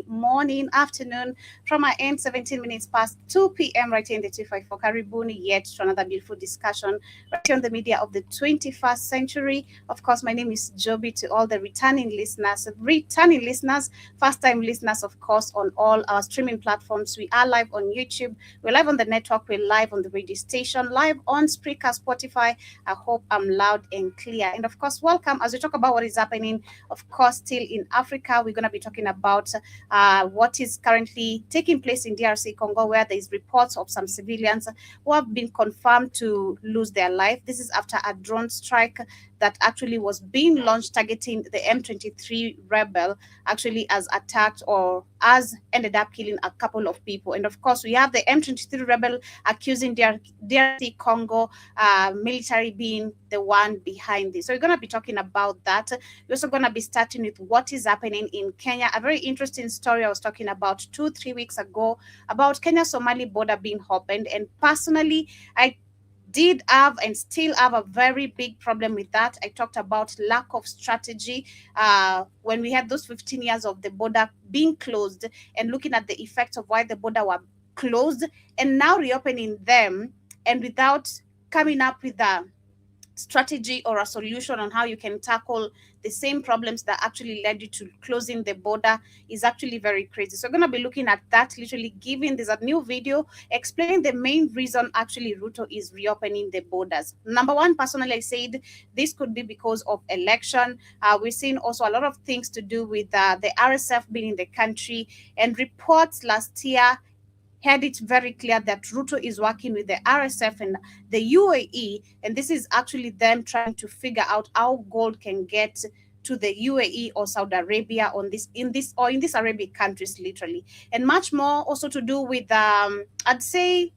morning, afternoon, from our end, 17 minutes past 2 p.m. right here in the 254 Karibuni, yet to another beautiful discussion right here on the media of the 21st century. Of course, my name is Joby. To all the returning listeners, first-time listeners, of course, on all our streaming platforms. We are live on YouTube, we're live on the network, we're live on the radio station, live on Spreaker, Spotify. I hope I'm loud and clear. And of course, welcome as we talk about what is happening, of course, still in Africa. We're going to be talking about what is currently taking place in DRC Congo, where there is reports of some civilians who have been confirmed to lose their life. This is after a drone strike that actually was being launched targeting the M23 rebel, actually has attacked or has ended up killing a couple of people. And of course, we have the M23 rebel accusing DRC Congo military being the one behind this. So we're going to be talking about that. We're also going to be starting with what is happening in Kenya. A very interesting story I was talking about 2-3 weeks ago about Kenya-Somali border being opened. And personally, I did have and still have a very big problem with that. I talked about lack of strategy when we had those 15 years of the border being closed and looking at the effects of why the border were closed and now reopening them, and without coming up with a strategy or a solution on how you can tackle the same problems that actually led you to closing the border is actually very crazy. So we're going to be looking at that, literally giving there's a new video explaining the main reason actually Ruto is reopening the borders. Number one, personally, I said this could be because of election. We're seeing also a lot of things to do with the RSF being in the country, and reports last year had it very clear that Ruto is working with the RSF and the UAE, and this is actually them trying to figure out how gold can get to the UAE or Saudi Arabia in these Arabic countries, literally, and much more also to do with I'd say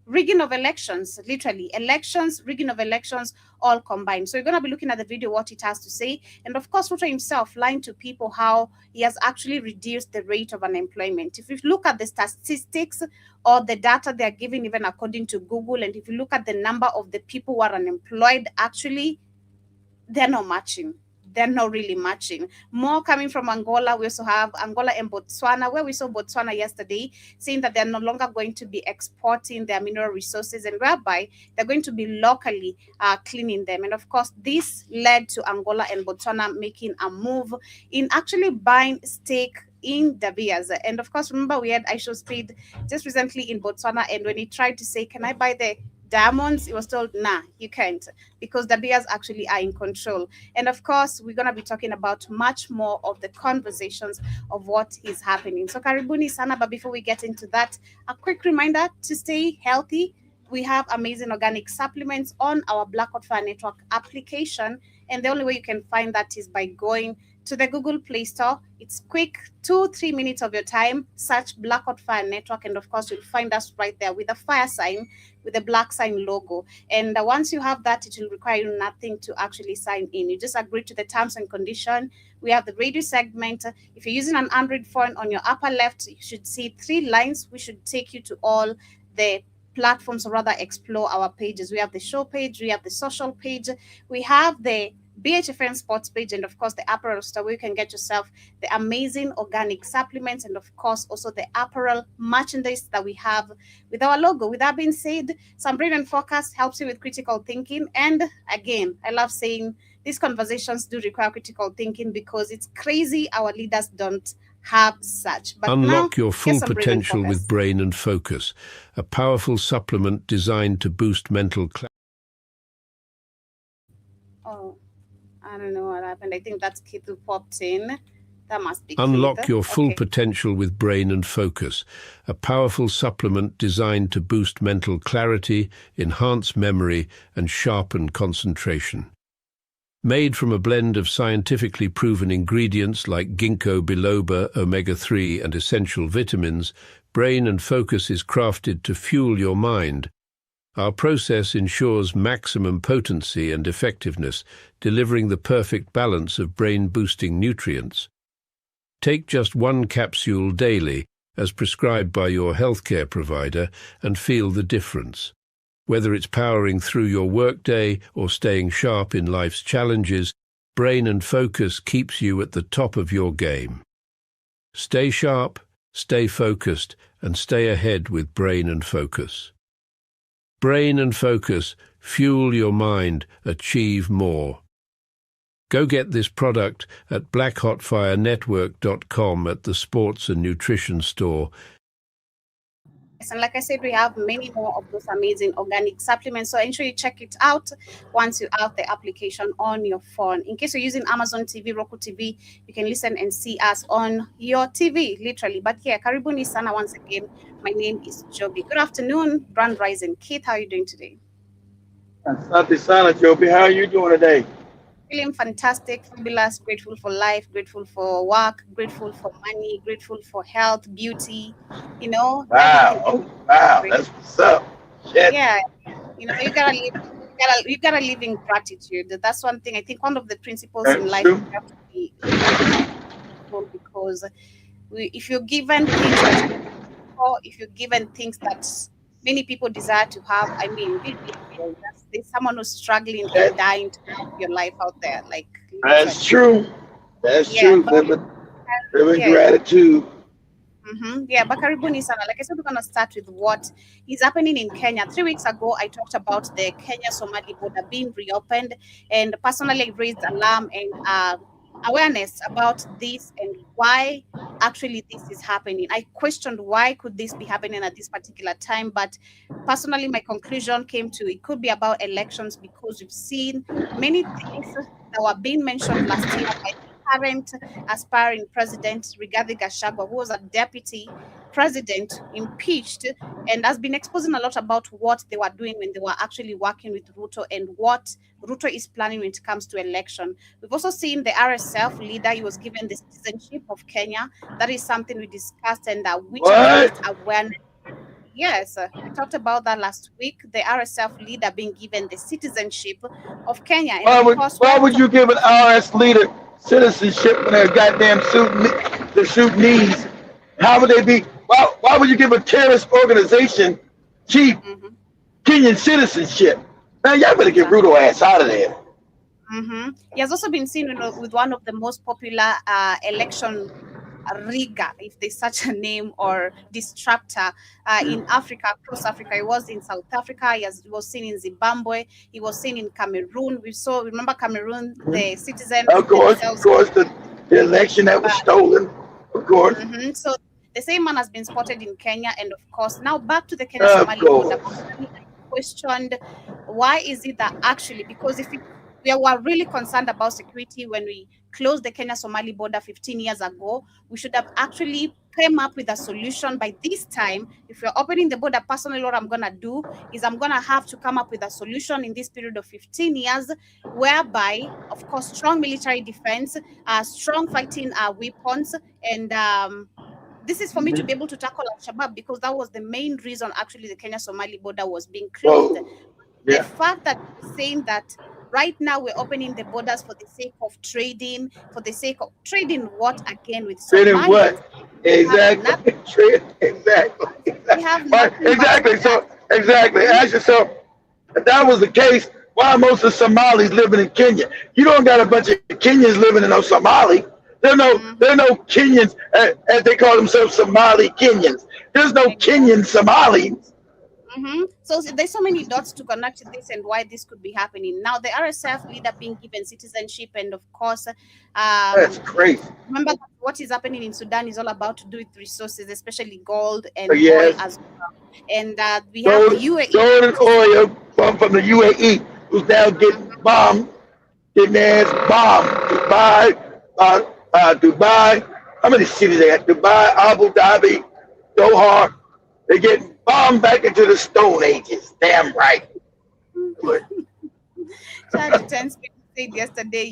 rigging of elections, literally elections, rigging of elections, all combined. So you're going to be looking at the video, what it has to say. And of course, Ruto himself lying to people how he has actually reduced the rate of unemployment. If you look at the statistics or the data they're giving, even according to Google, and if you look at the number of the people who are unemployed, actually, they're not matching. They're not really matching. More coming from Angola. We also have Angola and Botswana, where we saw Botswana yesterday saying that they're no longer going to be exporting their mineral resources, and whereby they're going to be locally cleaning them. And of course, this led to Angola and Botswana making a move in actually buying stake in De Beers. And of course, remember we had Aisho Speed just recently in Botswana, and when he tried to say, can I buy the diamonds, it was told, nah, you can't, because the bears actually are in control. And of course, we're going to be talking about much more of the conversations of what is happening. So karibuni sana, but before we get into that, a quick reminder to stay healthy. We have amazing organic supplements on our Blackout Fire Network application, and the only way you can find that is by going to the Google Play Store. It's quick, 2-3 minutes of your time. Search Blackout Fire Network, and of course, you'll find us right there with a fire sign, with the black sign logo. And once you have that, it will require you nothing to actually sign in. You just agree to the terms and condition. We have the radio segment. If you're using an Android phone, on your upper left, you should see 3 lines. We should take you to all the platforms, or rather explore our pages. We have the show page, we have the social page, we have the BHFN sports page, and of course the apparel store where you can get yourself the amazing organic supplements, and of course also the apparel merchandise that we have with our logo. With that being said, some brain and focus helps you with critical thinking. And again, I love saying these conversations do require critical thinking, because it's crazy our leaders don't have such. But unlock now, your full potential with Brain and Focus, a powerful supplement designed to boost mental clarity. Oh, I don't know what happened. I think that's Keith who popped in. That must be Unlock Keith. your full Okay. potential with Brain and Focus, a powerful supplement designed to boost mental clarity, enhance memory, and sharpen concentration. Made from a blend of scientifically proven ingredients like ginkgo biloba, omega-3, and essential vitamins, Brain and Focus is crafted to fuel your mind. Our process ensures maximum potency and effectiveness, delivering the perfect balance of brain-boosting nutrients. Take just 1 capsule daily, as prescribed by your healthcare provider, and feel the difference. Whether it's powering through your workday or staying sharp in life's challenges, Brain and Focus keeps you at the top of your game. Stay sharp, stay focused, and stay ahead with Brain and Focus. Brain and Focus, fuel your mind, achieve more. Go get this product at blackhotfirenetwork.com at the Sports and Nutrition Store. And like I said, we have many more of those amazing organic supplements. So ensure you check it out once you have the application on your phone. In case you're using Amazon TV, Roku TV, you can listen and see us on your TV, literally. But yeah, karibuni sana once again. My name is Joby. Good afternoon, Brand Rising. Keith, how are you doing today? Asante sana, Joby. How are you doing today? Feeling fantastic, fabulous, grateful for life, grateful for work, grateful for money, grateful for health, beauty, Wow, wow, that's what's up. Shit. Yeah, you gotta live in gratitude. That's one thing. I think one of the principles in life you have to be grateful, because if you're given things that many people desire to have, I mean, be grateful. There's someone who's struggling and dying to live your life out there. Like, that's true. That's true. Live in gratitude. Yeah, but karibuni sana. Like I said, we're going to start with what is happening in Kenya. 3 weeks ago, I talked about the Kenya-Somali border being reopened, and personally raised alarm and awareness about this and why actually this is happening. I questioned why could this be happening at this particular time, but personally my conclusion came to it could be about elections, because we've seen many things that were being mentioned last year by the current aspiring president Rigathi Gachagua, who was a deputy president impeached, and has been exposing a lot about what they were doing when they were actually working with Ruto and what Ruto is planning when it comes to election. We've also seen the RSF leader, he was given the citizenship of Kenya. That is something we discussed, and which raised awareness. Yes, we talked about that last week. The RSF leader being given the citizenship of Kenya. And why would you give an RS leader citizenship when they're goddamn the Sudanese? How would they be? Why would you give a terrorist organization chief Kenyan citizenship? Man, y'all better get Ruto ass out of there. He has also been seen with one of the most popular election rigger, if there's such a name, or disruptor in Africa, across Africa. He was in South Africa, he was seen in Zimbabwe, he was seen in Cameroon. Remember Cameroon, the citizens. Of course, the election that was stolen, of course. So the same man has been spotted in Kenya, and of course, now back to the Kenya-Somali border. I questioned why is it that actually, because if we were really concerned about security when we closed the Kenya-Somali border 15 years ago, we should have actually come up with a solution by this time. If we're opening the border, personally, what I'm going to do is I'm going to have to come up with a solution in this period of 15 years, whereby, of course, strong military defense, strong fighting weapons, and this is for me to be able to tackle Al-Shabaab, because that was the main reason actually the Kenya-Somali border was being closed. The fact that we're saying that right now we're opening the borders for the sake of trading, trading what again with Somalia? Trading what? Exactly. Exactly. We have nothing. Exactly. So exactly. Ask yourself, if that was the case, why are most of Somalis living in Kenya? You don't got a bunch of Kenyans living in no Somali. There are no Kenyans, as they call themselves, Somali Kenyans. There's no Kenyan Somalis. So there's so many dots to connect this and why this could be happening. Now, the RSF leader being given citizenship, and of course, that's crazy. Remember that what is happening in Sudan is all about to do with resources, especially gold and oil as well. And we have the UAE. Gold and oil from the UAE, who's now getting bombed, getting ass bombed. Dubai. How many cities they got? Dubai, Abu Dhabi, Doha. They're getting bombed back into the Stone Ages. Damn right. Charlie Tensky said yesterday,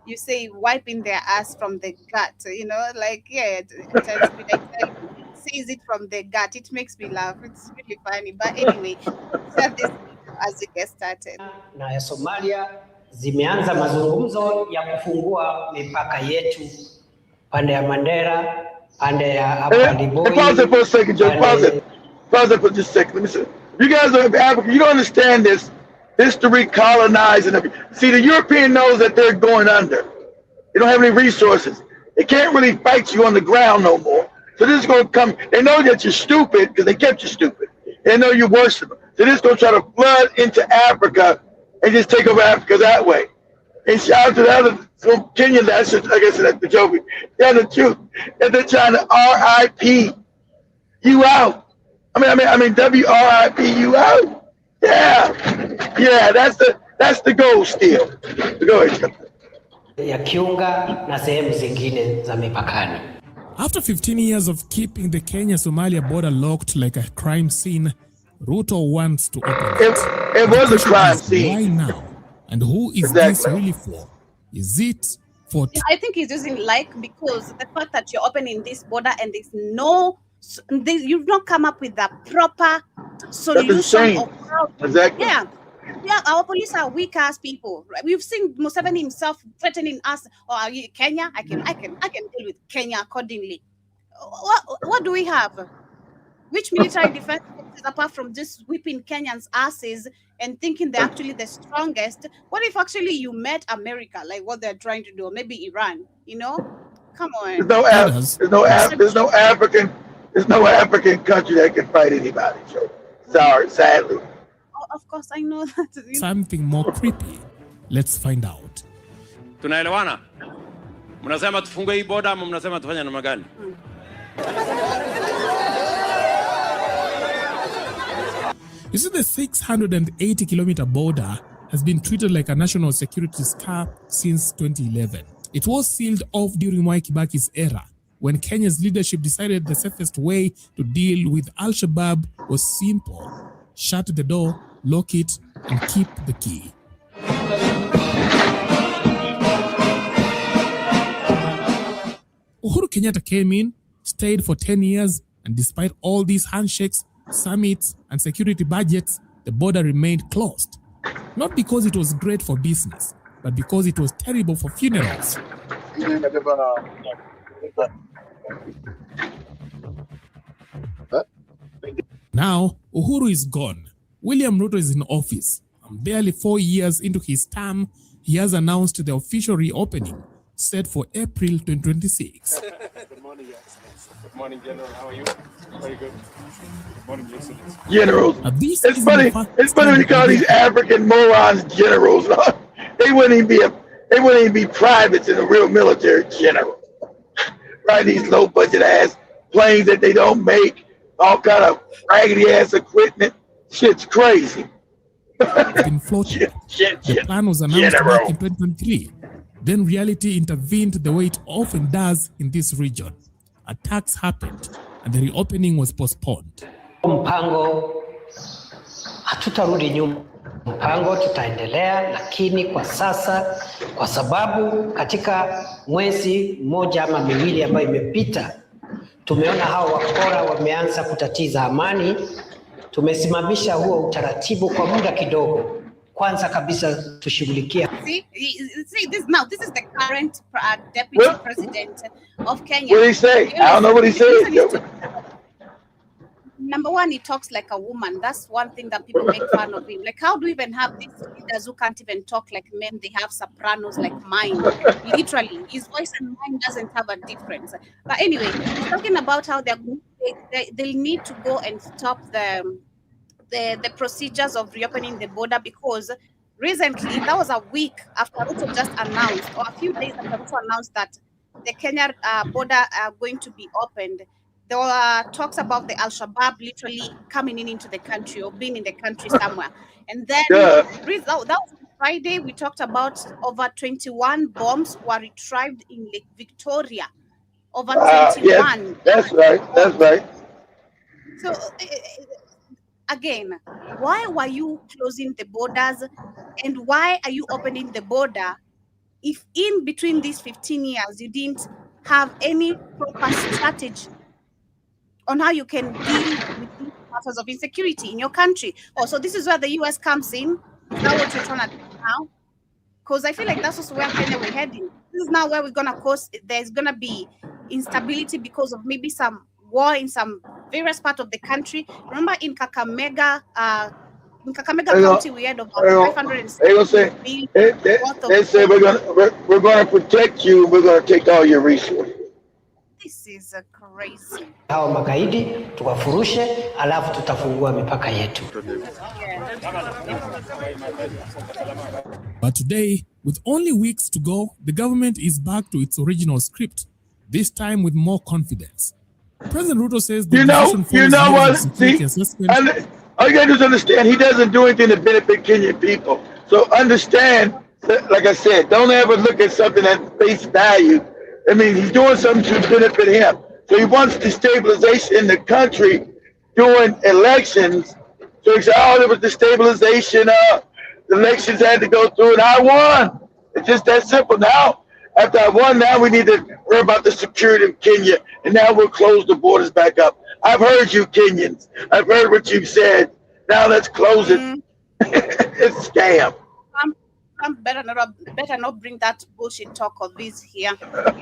you say wiping their ass from the gut. You know, like Tensky says it from the gut. It makes me laugh. It's really funny. But anyway, share this as we get started. Na ya Somalia zimeanza mazungumzo ya kufungua mipaka yetu pande ya Mandera, pande ya Abandiboi. Pause it for a second, Joe. Pause it for just a second. Let me see. You guys are in Africa. You don't understand this history, colonizing. See, the European knows that they're going under. They don't have any resources. They can't really fight you on the ground no more. So this is going to come. They know that you're stupid because they kept you stupid. They know you're worse than them. So this is going to try to flood into Africa and just take over Africa that way. And shout out to the other some Kenyans. That's just, I guess that's the joke. Yeah, the truth. And they're trying to RIP you out. I mean WRIP you out. Yeah. That's the goal still. Go ahead. Ya Kiunga na sehemu zingine za mipakani. After 15 years of keeping the Kenya-Somalia border locked like a crime scene, Ruto wants to open it. It was a crime scene. Why now? And who is this really for? Is it for... I think he's using because the fact that you're opening this border and you've not come up with a proper solution of how... Exactly. Yeah, our police are weak ass people. Right? We've seen Museveni himself threatening us. Oh, are you Kenya? I can deal with Kenya accordingly. What do we have? Which military defense forces apart from just whipping Kenyans' asses and thinking they're actually the strongest? What if actually you met America, like what they're trying to do, or maybe Iran? Come on. There's no African country that can fight anybody. So sorry, sadly. Of course, I know that. Something more creepy. Let's find out. Tunaelewana? Mnasema tufungue hii boda ama mnasema tufanye namna gani? You see, the 680-kilometer border has been treated like a national security scar since 2011. It was sealed off during Mwai Kibaki's era, when Kenya's leadership decided the safest way to deal with Al-Shabaab was simple. Shut the door, lock it, and keep the key. Uhuru Kenyatta came in, stayed for 10 years, and despite all these handshakes, summits, and security budgets, the border remained closed. Not because it was great for business, but because it was terrible for funerals. Now, Uhuru is gone. William Ruto is in office. And barely 4 years into his term, he has announced the official reopening, set for April 2026. Good morning, Your Excellency. Good morning, General. How are you? Very good. Good morning, Your Excellency. Generals. It's funny when you call these African morons generals. They wouldn't even be privates in a real military general. Right? These low budget ass planes that they don't make, all kind of raggedy ass equipment. Shit's crazy. Been floated. The plan was announced back in 2023. Then reality intervened the way it often does in this region. Attacks happened and the reopening was postponed. Mpango hatutarudi nyuma. Mpango tutaendelea, lakini kwa sasa, kwa sababu katika mwezi mmoja ama miwili ambayo imepita, tumeona hao wakora wameanza kutatiza amani. Tumesimamisha huo utaratibu kwa muda kidogo. Kwanza kabisa tushughulikia. See, this is the current deputy president of Kenya. What did he say? I don't know what he said. Number one, he talks like a woman. That's one thing that people make fun of him. Like, how do we even have these leaders who can't even talk like men? They have sopranos like mine. Literally, his voice and mine doesn't have a difference. But anyway, talking about how they'll need to go and stop the procedures of reopening the border, because recently, that was a week after Ruto just announced, or a few days after Ruto announced that the Kenya border are going to be opened. There were talks about the Al-Shabaab literally coming into the country or being in the country somewhere. And then that was Friday, we talked about over 21 bombs were retrieved in Lake Victoria. Over 21. Yes, that's right. So, again, why were you closing the borders and why are you opening the border if in between these 15 years you didn't have any proper strategy on how you can deal with these matters of insecurity in your country? So this is where the US comes in. Is that what you're trying to do now? Because I feel like that's also where Kenya we're heading. This is now where we're going to cause, there's going to be instability because of maybe some war in some various part of the country. Remember in Kakamega, In Kakamega County, we had over 560 They gonna say they say we're gonna protect you. We're gonna take all your resources. This is crazy. Hao magaidi tuwafurushe, alafu tutafungua mipaka yetu. But today, with only weeks to go, the government is back to its original script, this time with more confidence. President Ruto says the decision follows security assessment. All you gotta do is understand he doesn't do anything to benefit Kenyan people. So understand, like I said, don't ever look at something at face value. I mean, he's doing something to benefit him. So he wants destabilization in the country during elections. So he said, oh, there was destabilization. The elections had to go through, and I won. It's just that simple. Now, after I won, now we need to worry about the security of Kenya, and now we'll close the borders back up. I've heard you, Kenyans. I've heard what you've said. Now let's close it. It's a scam. Better not bring that bullshit talk of this here.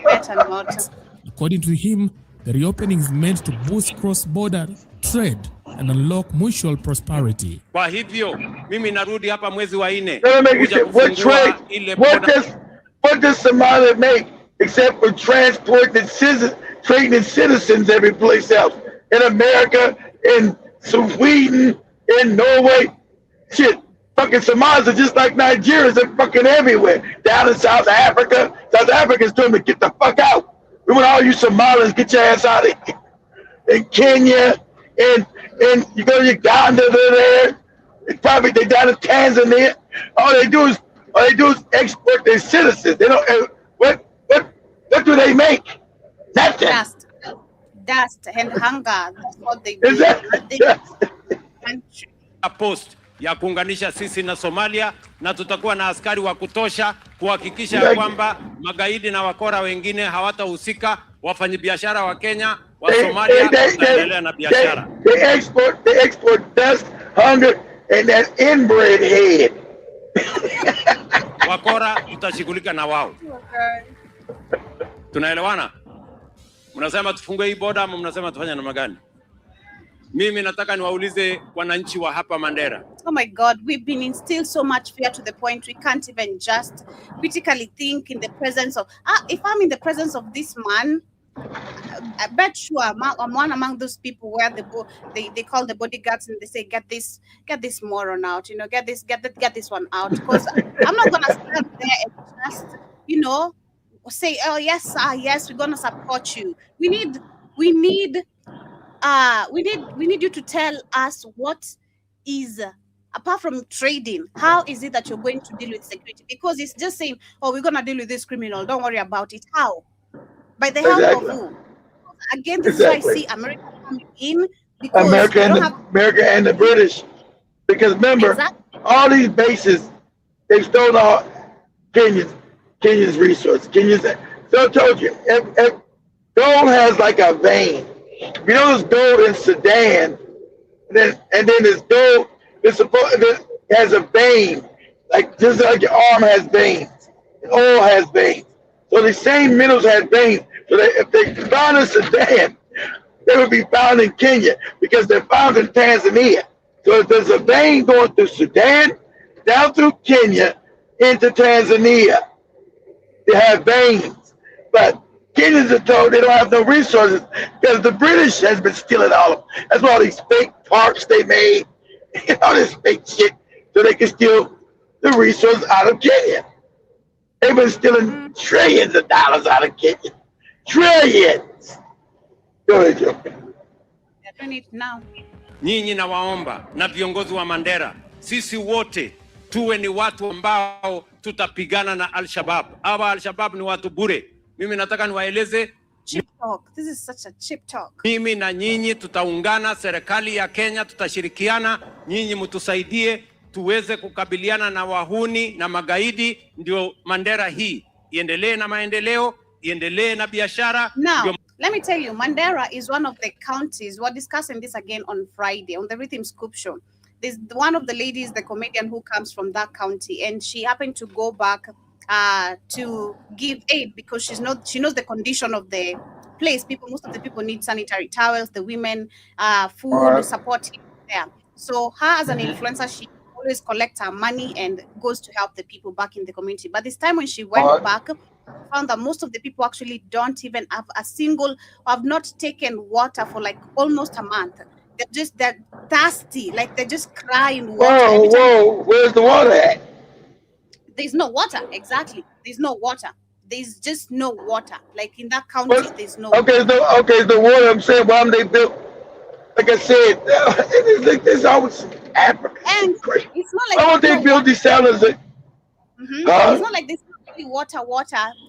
Better not. According to him, the reopening is meant to boost cross-border trade and unlock mutual prosperity. Kwa hivyo mimi narudi hapa mwezi wa 4. What trade? What does Somalia make except for transporting trading in citizens every place else? In America, in Sweden, in Norway, shit. Fucking Somalis are just like Nigerians. They're fucking everywhere. Down in South Africa. South Africans told me, get the fuck out. We want all you Somalis, get your ass out of here. In Kenya, and you go to Uganda, they're there. They're down in Tanzania. All they do is export their citizens. They don't. What do they make? Nothing. Dust and hunger. That's what they do. Exactly. Post ya kuunganisha sisi na Somalia, na tutakuwa na askari wa kutosha kuhakikisha kwamba magaidi na wakora wengine hawatahusika. Wafanyabiashara wa Kenya, wa Somalia wataendelea na biashara. They export dust, hunger, and that inbred head. Wakora tutashughulika na wao. Tunaelewana? Mnasema tufungue hii boda ama mnasema tufanye namna gani? Mimi nataka niwaulize wananchi wa hapa Mandera. Oh my God, we've been instilled so much fear to the point we can't even just critically think in the presence of, if I'm in the presence of this man, I bet sure I'm one among those people where they call the bodyguards and they say, get this moron out, get this one out. Because I'm not going to stand there and just, say, oh yes, we're going to support you. We need you to tell us what is, apart from trading, how is it that you're going to deal with security? Because it's just saying, oh, we're going to deal with this criminal, don't worry about it. How? By the help of who? Again, this is why I see America coming in. Because America and the British. Because remember, all these bases, they stole all Kenya's resources. So I told you, gold has like a vein. You know, there's gold in Sudan, and then there's gold. It has a vein, just like your arm has veins. Oil has veins. So the same minerals have veins. So if they found in Sudan, they would be found in Kenya because they're found in Tanzania. So if there's a vein going through Sudan, down through Kenya, into Tanzania, they have veins. But Kenyans are told they don't have no resources because the British has been stealing all of them. That's why all these fake parks they made, all this fake shit, so they can steal the resources out of Kenya. They've been stealing trillions of dollars out of Kenya. Trillions. Go ahead, Joe. They're doing it now. Nyinyi na waomba na viongozi wa Mandera, sisi wote tuwe ni watu ambao tutapigana na Al-Shabaab. Hawa Al-Shabaab ni watu bure. Mimi nataka niwaeleze. Cheap talk. This is such a cheap talk. Mimi na nyinyi tutaungana, serikali ya Kenya tutashirikiana, nyinyi mtusaidie tuweze kukabiliana na wahuni na magaidi, ndio Mandera hii iendelee na maendeleo, iendelee na biashara. Now, let me tell you, Mandera is one of the counties. We're discussing this again on Friday on the Rhythm Scoop Show. There's one of the ladies, the comedian who comes from that county, and she happened to go back to give aid because she knows the condition of the place. Most of the people need sanitary towels, the women, food, support there. So her as an influencer, she always collects her money and goes to help the people back in the community. But this time when she went back, found that most of the people actually don't even have have not taken water for like almost a month. They're thirsty, like they're just crying water. Whoa, where's the water at? There's no water, exactly. There's no water. There's just no water. Like in that county, there's no water. The water, I'm saying, why they built, like I said, it's always Africa. And it's not like why would they build these salads? It's not like this really water.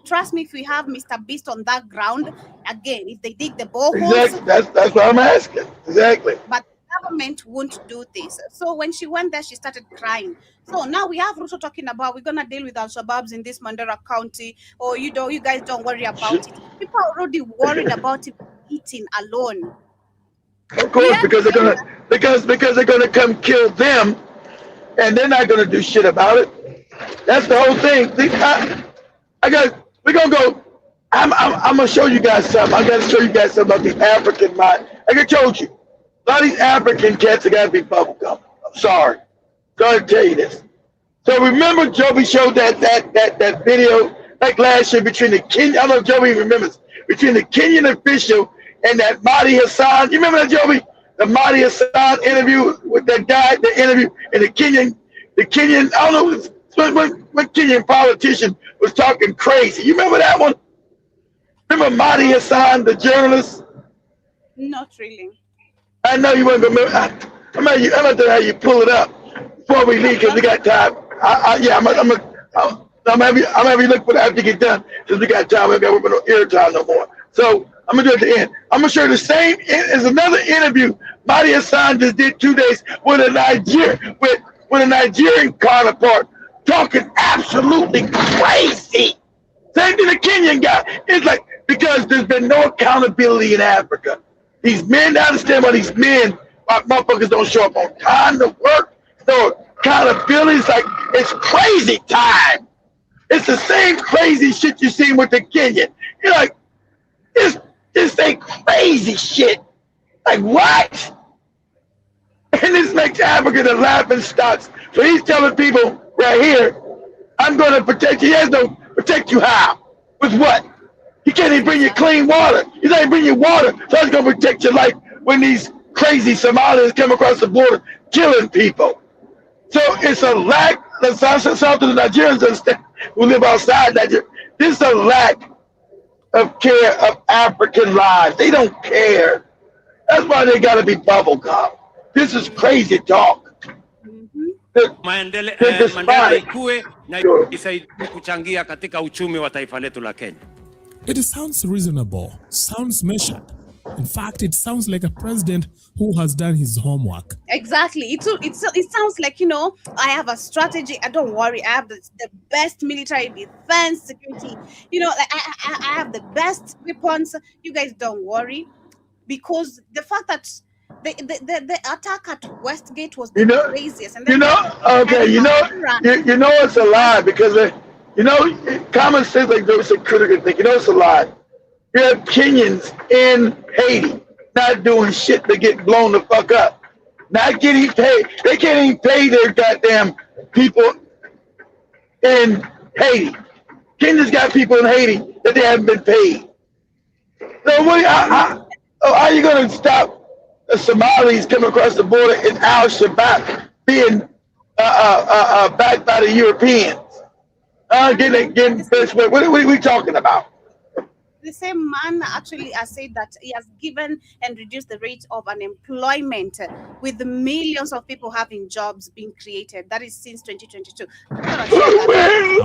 Trust me, if we have Mr. Beast on that ground, again, if they dig the boreholes. Exactly. That's what I'm asking. Exactly. But the government won't do this. So when she went there, she started crying. So now we have Ruto talking about we're gonna deal with Al-Shabaabs in this Mandera County, or you guys don't worry about it. People are already worried about it eating alone. Of course, because they're gonna come kill them, and they're not gonna do shit about it. That's the whole thing. We're gonna go. I'm gonna show you guys something. I gotta show you guys something about the African mind. Like I told you, a lot of these African cats are gotta be bubblegum. I'm sorry. Gotta tell you this. So remember Joby showed that video like last year between the Kenyan, I don't know if Joby remembers, between the Kenyan official and that Mahdi Hassan. You remember that, Joby? The Mahdi Hassan interview with that guy, the interview, and the Kenyan, I don't know what Kenyan politician was talking crazy. You remember that one? Remember Mahdi Hassan, the journalist? Not really. I know you wouldn't remember. I'm gonna tell you how you pull it up before we leave because we got time. I'm have you look for that after you get done because we got time. We got no air time no more. So I'm gonna do it at the end. I'm gonna show you the same as another interview Mahdi Hassan just did 2 days with a Nigerian counterpart talking absolutely crazy. Same thing the Kenyan guy. It's like because there's been no accountability in Africa. These men, I understand why these men, motherfuckers don't show up on time to work. No accountability. It's like it's crazy time. It's the same crazy shit you seen with the Kenyan. You're like, it's a crazy shit. Like what? And this makes Africa the laughing stocks. So he's telling people right here, I'm going to protect you. He has no protect you how? With what? He can't even bring you clean water. He's not even bringing you water. So he's going to protect your life when these crazy Somalis come across the border killing people. So it's a lack, south of the Nigerians understand, who live outside Nigeria. This is a lack of care of African lives. They don't care. That's why they got to be bubblegum. This is crazy talk. Maendeleo ikue na isaidie kuchangia katika uchumi wa taifa letu la Kenya. It sounds reasonable, sounds measured. In fact, it sounds like a president who has done his homework. Exactly. It sounds like, I have a strategy. I don't worry. I have the best military defense security. I have the best weapons. You guys don't worry. Because the fact that the attack at Westgate was the craziest. And it's a lie because, common sense, like there was a critical thing. It's a lie. You have Kenyans in Haiti not doing shit to get blown the fuck up. Not getting paid. They can't even pay their goddamn people in Haiti. Kenyans got people in Haiti that they haven't been paid. So how are you going to stop the Somalis coming across the border and Al-Shabaab being backed by the Europeans? Getting what are we talking about? The same man actually has said that he has given and reduced the rate of unemployment with millions of people having jobs being created. That is since 2022.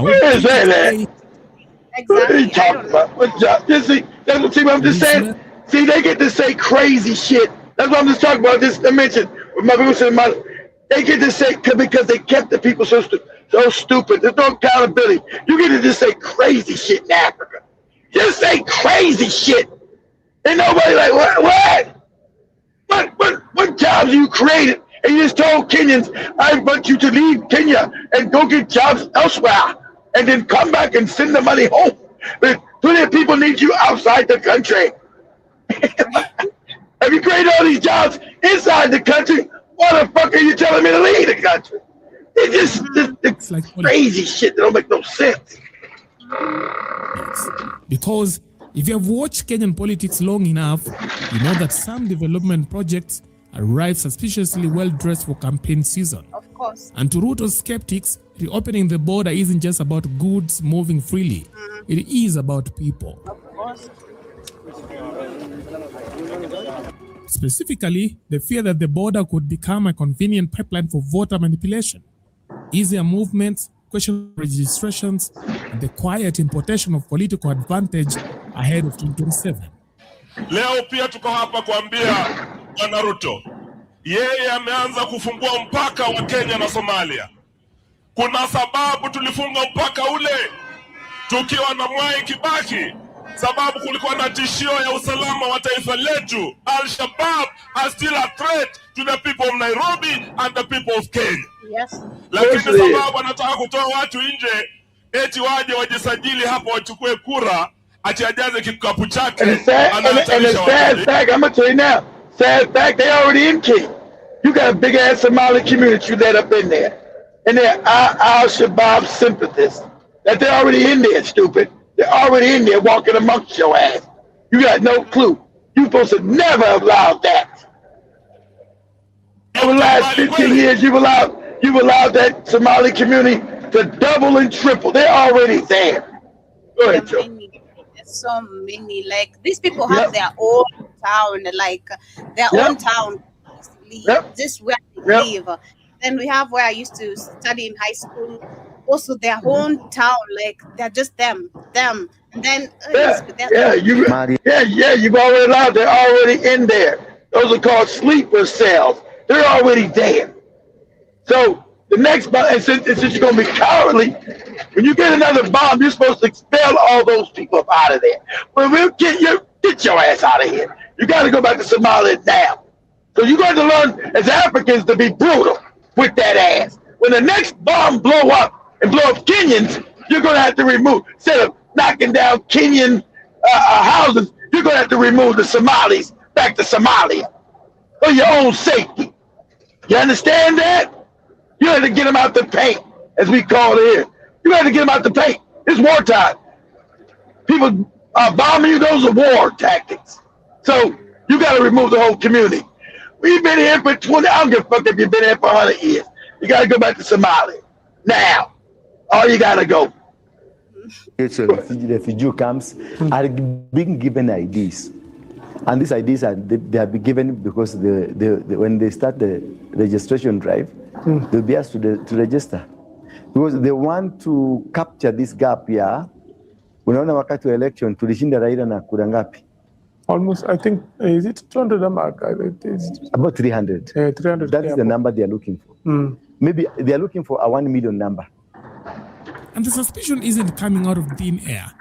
Where is that at? Exactly. What are you talking about? What job? See what I'm just saying? See, they get to say crazy shit. That's what I'm just talking about. Just to mention, when my people say they get to say because they kept the people so stupid. There's no accountability. You get to just say crazy shit in Africa. Just say crazy shit. And nobody like, what jobs you created? And you just told Kenyans, I want you to leave Kenya and go get jobs elsewhere and then come back and send the money home. But plenty of people need you outside the country. If you create all these jobs inside the country, why the fuck are you telling me to leave the country? just It's like crazy shit that don't make no sense. Yes. Because if you have watched Kenyan politics long enough, you know that some development projects arrive suspiciously well dressed for campaign season. Of course. And to Ruto's skeptics, reopening the border isn't just about goods moving freely. It is about people. Of course. Specifically, the fear that the border could become a convenient pipeline for voter manipulation, easier movements, questionable registrations, and the quiet importation of political advantage ahead of 2027. Leo pia tuko hapa kuambia Bwana Ruto, yeye ameanza kufungua mpaka wa Kenya na Somalia. Kuna sababu tulifunga mpaka ule tukiwa na Mwai Kibaki, sababu kulikuwa na tishio ya usalama wa taifa letu. Al-Shabaab are still a threat to the people of Nairobi and the people of Kenya. Yes. Lakini sababu anataka kutoa watu nje eti waje wajisajili hapa wachukue kura, ati ajaze kikapu chake. And the sad fact, I'm gonna tell you now, sad fact, they already in Kenya. You got a big ass Somali community that up in there. And they're Al-Shabaab sympathists. That they're already in there, stupid. They're already in there walking amongst your ass. You got no clue. You supposed to never have allowed that. Over the last 15 years, you've allowed that Somali community to double and triple. They're already there. Go ahead, Joe. There's so many. Like, these people have their own town, like their own town. Just where they live. Then we have where I used to study in high school. Also, their own town, like they're just them, and then you've already allowed. They're already in there. Those are called sleeper cells. They're already there. So the next bomb, and since you're gonna be cowardly, when you get another bomb, you're supposed to expel all those people up out of there. Well, we'll get your ass out of here. You got to go back to Somalia now. So you're going to learn as Africans to be brutal with that ass. When the next bomb blow up Kenyans, you're going to have to remove, instead of knocking down Kenyan houses, you're going to have to remove the Somalis back to Somalia for your own safety. You understand that? You have to get them out the paint, as we call it here. You have to get them out the paint. It's wartime. People bombing you, those are war tactics. So you got to remove the whole community. We've been here for 20, I don't give a fuck if you've been here for 100 years. You got to go back to Somalia. Now. Oh, you got to go. It's refugee camps are being given IDs. And these IDs they are given because when they start the registration drive, they'll be asked to register. Because they want to capture this gap here. Unaona wakati wa election tulishinda Raila na kura ngapi? Almost, I think, is it 200 number? About 300. 300. That is the number they are looking for. Maybe they are looking for a 1 million number. And the suspicion isn't coming out of thin air.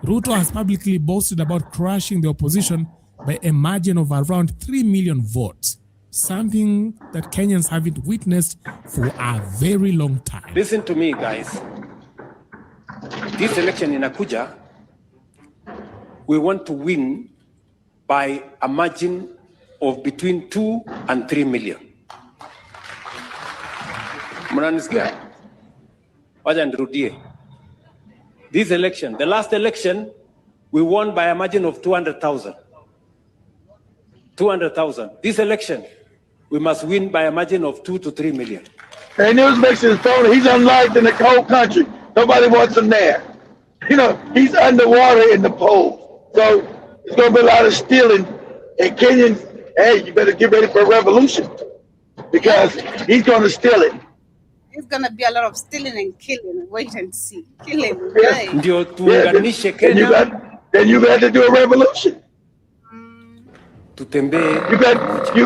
Ruto has publicly boasted about crushing the opposition by a margin of around 3 million votes, something that Kenyans haven't witnessed for a very long time. Listen to me, guys. This election in Abuja, we want to win by a margin of between 2 and 3 million. Mnanisikia? Wacha nirudie. This election, the last election, we won by a margin of 200,000. 200,000. This election, we must win by a margin of 2 to 3 million. Hey, Newsmix is phony. He's unliked in the whole country. Nobody wants him there. You know, he's underwater in the polls. So there's going to be a lot of stealing. And Kenyans, hey, you better get ready for a revolution because he's going to steal it. It's going to be a lot of stealing and killing. Wait and see. Killing. Right. Then you got to do a revolution. You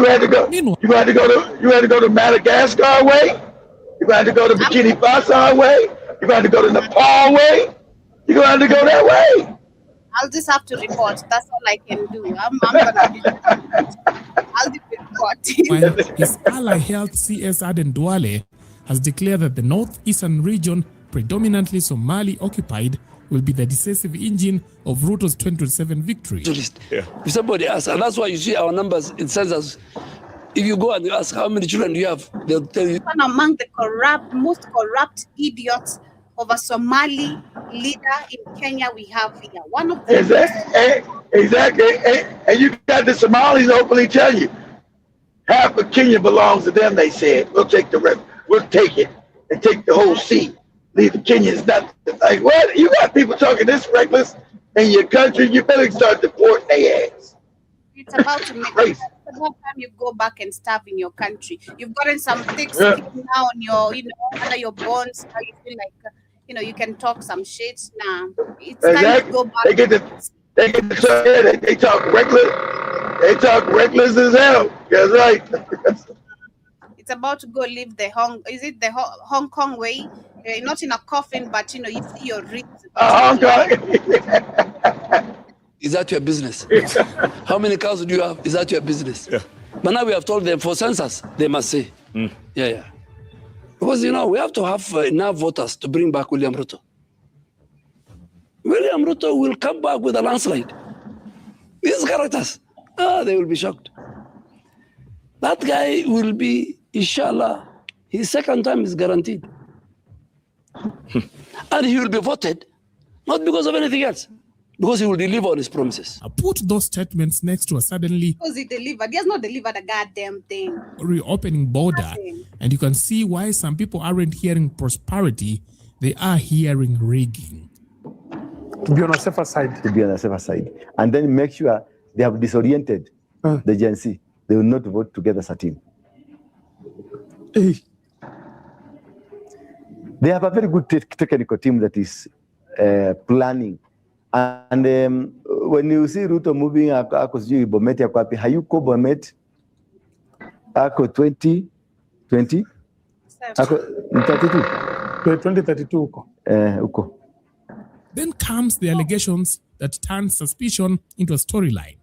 had to go to Madagascar way. You had to go to Burkina Faso way. You had to go to Nepal way. You're going to have to go that way. I'll just have to report. That's all I can do. I'm gonna be I'll just report. While his ally Health CS Aden Duale has declared that the northeastern region, predominantly Somali occupied, will be the decisive engine of Ruto's 2027 victory. If somebody asks, and that's why you see our numbers in census If you go and ask how many children do you have, they'll tell you. One among the most corrupt idiots of a Somali leader in Kenya we have here. One of the exactly. And you got the Somalis openly tell you half of Kenya belongs to them. They said we'll take the rest. We'll take it and take the whole seat. Leave the Kenyans nothing. Like what? You got people talking this reckless in your country. You better start deporting their ass. It's about to make Crazy. It's about time you go back and starve in your country. You've gotten some thick skin now on your, under your bones. Now you feel like, you can talk some shit. Nah, it's time to go back. They talk reckless. They talk reckless as hell. That's right. It's about to go live the Hong Kong way? Not in a coffin, but you see your ribs. Hong Kong. Is that your business? How many cows do you have? Is that your business? Yeah. But now we have told them for census, they must say. Yeah. Because, we have to have enough voters to bring back William Ruto. William Ruto will come back with a landslide. These characters, they will be shocked. That guy will be, inshallah, his second time is guaranteed. And he will be voted, not because of anything else, because he will deliver on his promises. I put those statements next to a suddenly because he delivered. He has not delivered a goddamn thing. Reopening border. And you can see why some people aren't hearing prosperity, they are hearing rigging. To be on a safer side. To be on a safer side. And then make sure they have disoriented the Gen Z. They will not vote together as a team. Hey. They have a very good technical team that is planning. And when you see Ruto moving, ako sijui Bomet yako wapi, hayuko Bomet, ako 2020, ako 32. 2032 uko. Then comes the allegations that turn suspicion into a storyline.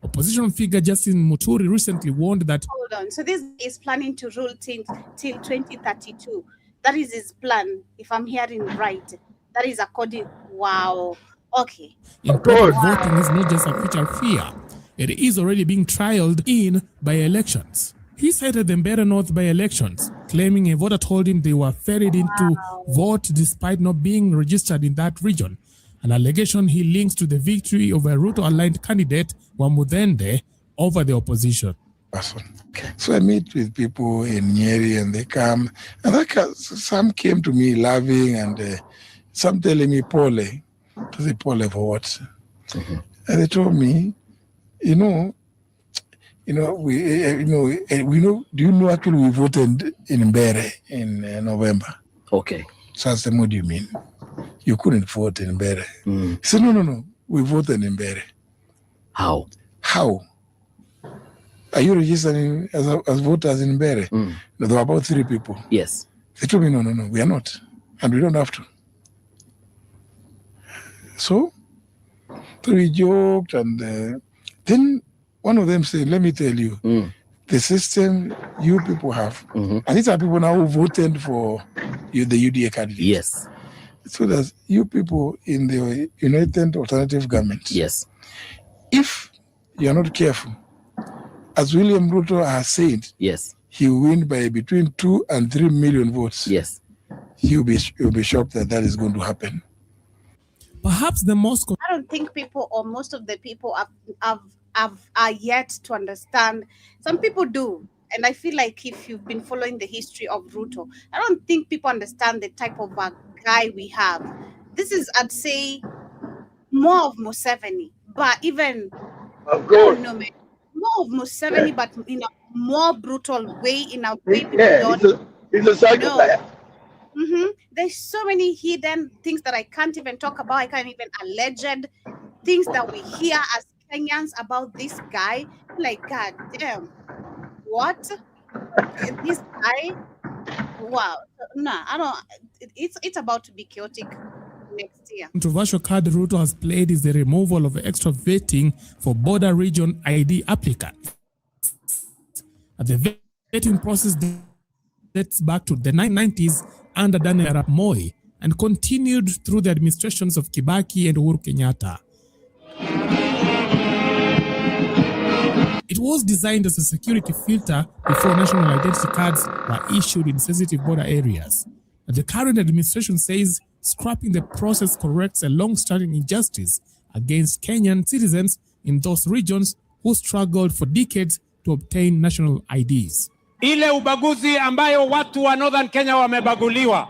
Opposition figure Justin Muturi recently warned that... Hold on. So this is planning to rule till 2032. That is his plan, if I'm hearing right. That is according... Wow. Okay. Improper voting is not just a future fear. It is already being trialed in by-elections. He cited the Mbeere North by-elections, claiming a voter told him they were ferried into vote despite not being registered in that region. An allegation he links to the victory of a Ruto-aligned candidate, Wamudende, over the opposition. So I meet with people in Nyeri and they come, and some came to me laughing and some telling me, Pole. I say, Pole for what? And they told me, we know, do you know actually we voted in Mbeere in November? Okay. So I said, what do you mean? You couldn't vote in Mbeere. He said, no, we voted in Mbeere. How? Are you registering as voters in Mbeere? There were about 3 people. Yes. They told me, no, we are not. And we don't have to. So we joked, and then one of them said, let me tell you, the system you people have, and these are people now who voted for the UDA candidate. Yes. So that you people in the United Alternative Government, yes, if you are not careful, as William Ruto has said, yes, he will win by between 2 and 3 million votes. Yes. You'll be shocked that is going to happen. Perhaps the most... I don't think people or most of the people are yet to understand. Some people do. And I feel like if you've been following the history of Ruto, I don't think people understand the type of a guy we have. This is, I'd say, more of Museveni. But even... Of course. More of Museveni, but in a more brutal way, in a way... He's a psychopath. There's so many hidden things that I can't even talk about. I can't even alleged things that we hear as Kenyans about this guy. Like, God damn, what? This guy? Wow. Nah, I don't. It's about to be chaotic next year. Controversial card Ruto has played is the removal of extra vetting for border region ID applicants. The vetting process dates back to the 1990s under Daniel Arap Moi and continued through the administrations of Kibaki and Uhuru Kenyatta. It was designed as a security filter before national identity cards were issued in sensitive border areas. The current administration says scrapping the process corrects a long-standing injustice against Kenyan citizens in those regions who struggled for decades to obtain national IDs. Ile ubaguzi ambayo watu wa Northern Kenya wamebaguliwa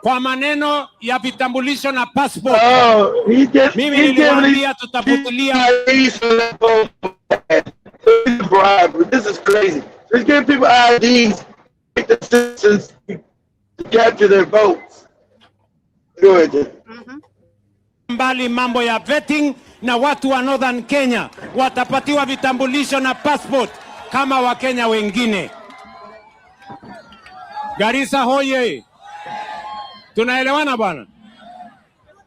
kwa maneno ya vitambulisho na passport. Mimi niliwaambia tutafutilia. This is crazy. He's giving people IDs, make the citizens to capture their votes. Go ahead. Mbali mambo ya vetting, na watu wa Northern Kenya watapatiwa vitambulisho na passport kama Wakenya wengine. Garissa hoye. Tunaelewana bwana?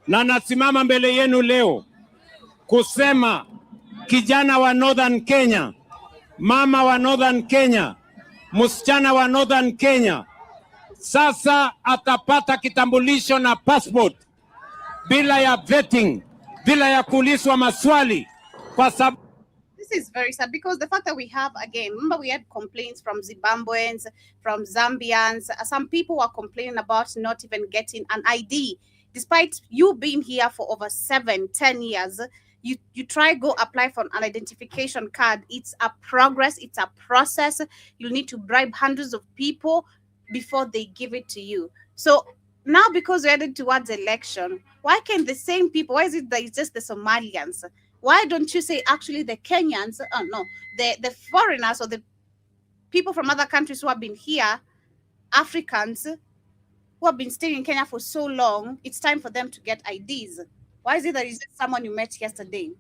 Na nasimama mbele yenu leo kusema kijana wa Northern Kenya, mama wa Northern Kenya, msichana wa Northern Kenya sasa atapata kitambulisho na passport bila ya vetting, bila ya kuulizwa maswali kwa sababu. This is very sad because the fact that we have, again, remember we had complaints from Zimbabweans, from Zambians. Some people were complaining about not even getting an ID. Despite you being here for over 7-10 years, you try go apply for an identification card. It's a progress, it's a process. You need to bribe hundreds of people before they give it to you. So now, because we're headed towards election, why can't the same people, why is it that it's just the Somalians? Why don't you say actually the Kenyans, the foreigners or the people from other countries who have been here, Africans who have been staying in Kenya for so long, it's time for them to get IDs. Why is it that it's just someone you met yesterday?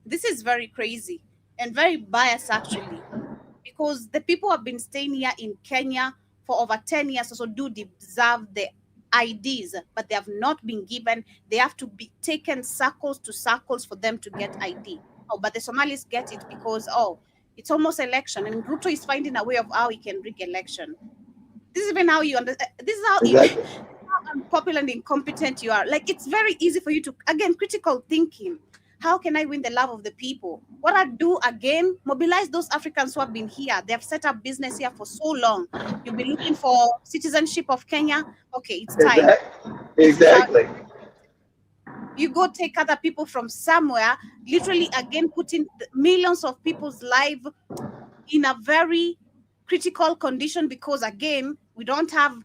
This is very crazy and very biased actually, because the people who have been staying here in Kenya for over 10 years also do deserve the IDs, but they have not been given. They have to be taken circles to circles for them to get ID. Oh, but the Somalis get it because, it's almost election, and Ruto is finding a way of how he can rig election. This is even how you understand. This is how unpopular and incompetent you are. Like, it's very easy for you to, again, critical thinking. How can I win the love of the people? What I do again, mobilize those Africans who have been here. They have set up business here for so long. You'll be looking for citizenship of Kenya. Okay, it's time. Exactly. You go take other people from somewhere, literally again putting millions of people's lives in a very critical condition because again, we don't have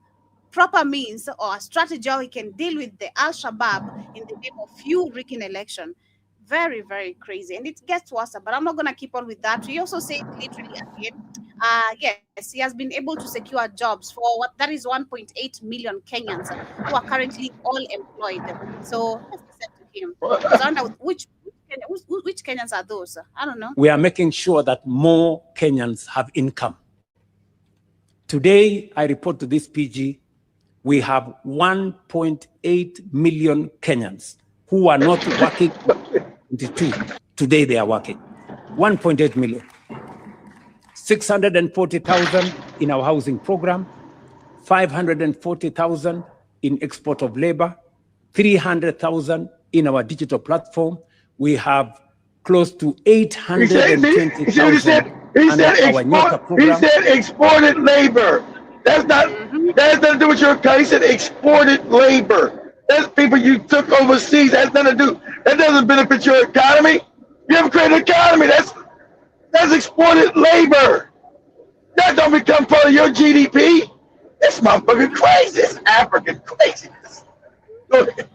proper means or a strategy how we can deal with the Al-Shabaab in the name of you rigging election. Very, very crazy. And it gets worse, but I'm not going to keep on with that. We also say literally again, yes, he has been able to secure jobs for what that is 1.8 million Kenyans who are currently all employed. So let's listen to him. I wonder which Kenyans are those? I don't know. We are making sure that more Kenyans have income. Today, I report to this PG, we have 1.8 million Kenyans who are not working. Today they are working. 1.8 million. 640,000 in our housing program, 540,000 in export of labor, 300,000 in our digital platform. We have close to 820,000. He said exported labor. That's not that has nothing to do with your case. He said exported labor. That's people you took overseas. That's nothing to do. That doesn't benefit your economy. You haven't created an economy. That's exported labor. That don't become part of your GDP. This motherfucker crazy. It's African craziness. Go ahead.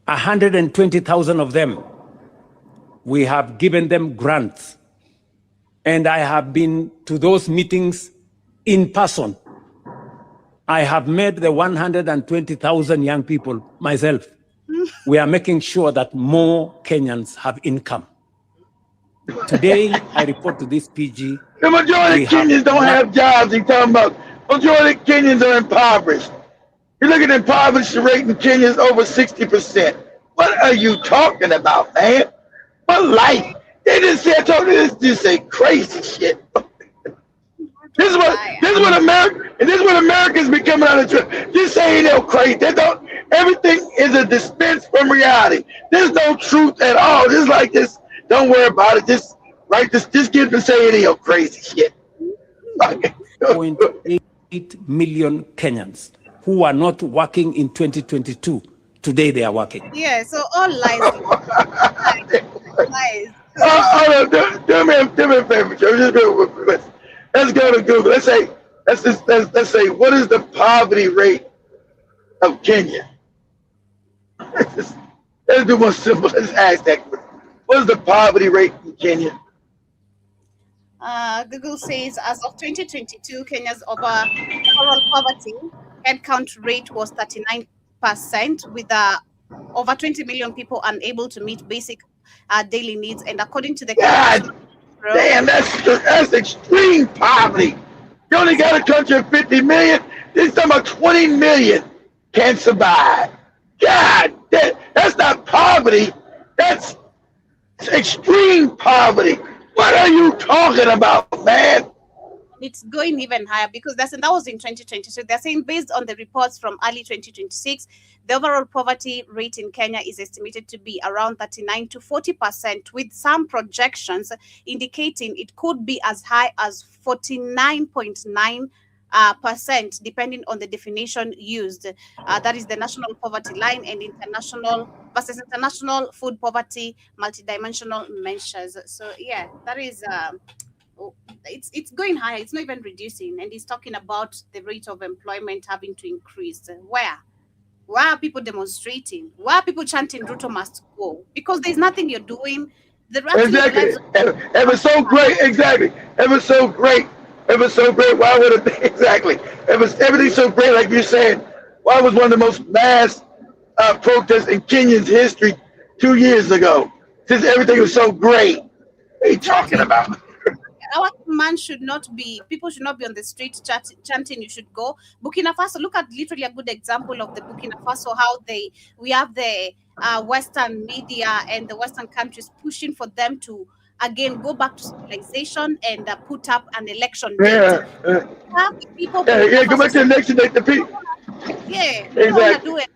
120,000 of them, we have given them grants. And I have been to those meetings in person. I have met the 120,000 young people myself. We are making sure that more Kenyans have income. Today, I report to this PG. The majority of Kenyans don't have jobs. You're talking about majority of Kenyans are impoverished. You're looking at impoverished rate in Kenya is over 60%. What are you talking about, man? What life? They just said, this say crazy shit. This is what America is becoming on the trip. Just saying they're crazy. Everything is a dispense from reality. There's no truth at all. Just like this Don't worry about it. Just get to say any of crazy shit. 0.8 million Kenyans who are not working in 2022. Today they are working. Yeah, so all lies. Lies. Do me a favor, Joe. Just go. Let's go to Google. Let's say what is the poverty rate of Kenya? Let's do more simple. Let's ask that. What is the poverty rate in Kenya? Google says as of 2022, Kenya's overall poverty headcount rate was 39%, with over 20 million people unable to meet basic daily needs. And according to the damn, that's extreme poverty. You only got a country of 50 million. This talking about 20 million can't survive. God, that's not poverty. That's extreme poverty. What are you talking about, man? It's going even higher because that was in 2020. So they're saying based on the reports from early 2026, the overall poverty rate in Kenya is estimated to be around 39 to 40%, with some projections indicating it could be as high as 49.9%, depending on the definition used. That is the national poverty line and international food poverty multidimensional measures. So yeah, that is it's going higher. It's not even reducing, and he's talking about the rate of employment having to increase. Why are people demonstrating? Why are people chanting Ruto must go? Because there's nothing you're doing. Exactly. It was so great. Exactly. It was so great. It was so great. Why would it be? Exactly. It was everything so great, like you're saying. Why was one of the most mass protests in Kenya's history 2 years ago? Since everything was so great. What are you talking about? Our man should not be, people should not be on the street chanting you should go. Burkina Faso, look at literally a good example of the Burkina Faso, how we have the Western media and the Western countries pushing for them to again go back to civilization and put up an election date. Go back to election date. The people. Yeah, we want to do it.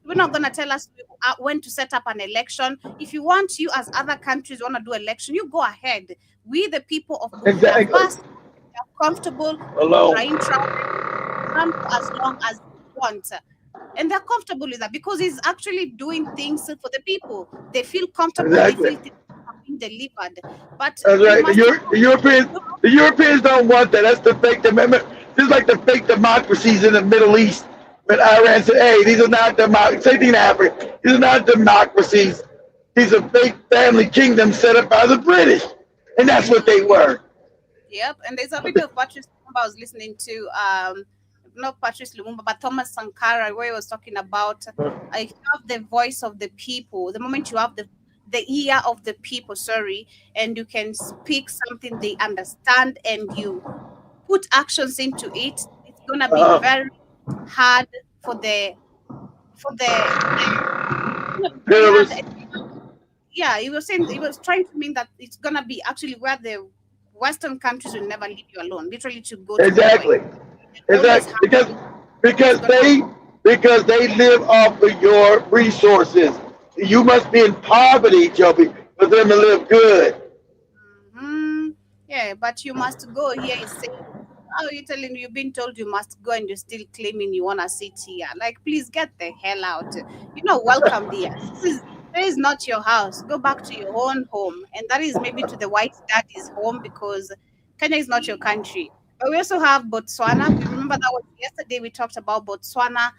We're not going to tell us when to set up an election. If you want, you as other countries want to do election, you go ahead. We, the people of Burkina Faso, are comfortable trying as long as you want. And they're comfortable with that because he's actually doing things for the people. They feel comfortable. Exactly. They feel things are being delivered. But that's right. The Europeans don't want that. That's the fake amendment. This is like the fake democracies in the Middle East. When Iran said, hey, these are not democracies. Same thing in Africa. These are not democracies. These are fake family kingdoms set up by the British. And that's what they were. Yep. And there's a video of Patrice Lumumba I was listening to, not Patrice Lumumba, but Thomas Sankara, where he was talking about I have the voice of the people. The moment you have the ear of the people, and you can speak something they understand and you put actions into it, it's gonna be very hard for the yeah, he was trying to mean that it's gonna be actually where the Western countries will never leave you alone, literally to go exactly because they live off of your resources. You must be in poverty, Joby, for them to live good. Yeah, but you must go here. Is saying, how are you telling you've been told you must go and you're still claiming you want to sit here? Like, please get the hell out. You're not welcome here. That is not your house. Go back to your own home. And that is maybe to the white daddy's home because Kenya is not your country. But we also have Botswana. We remember that was yesterday we talked about Botswana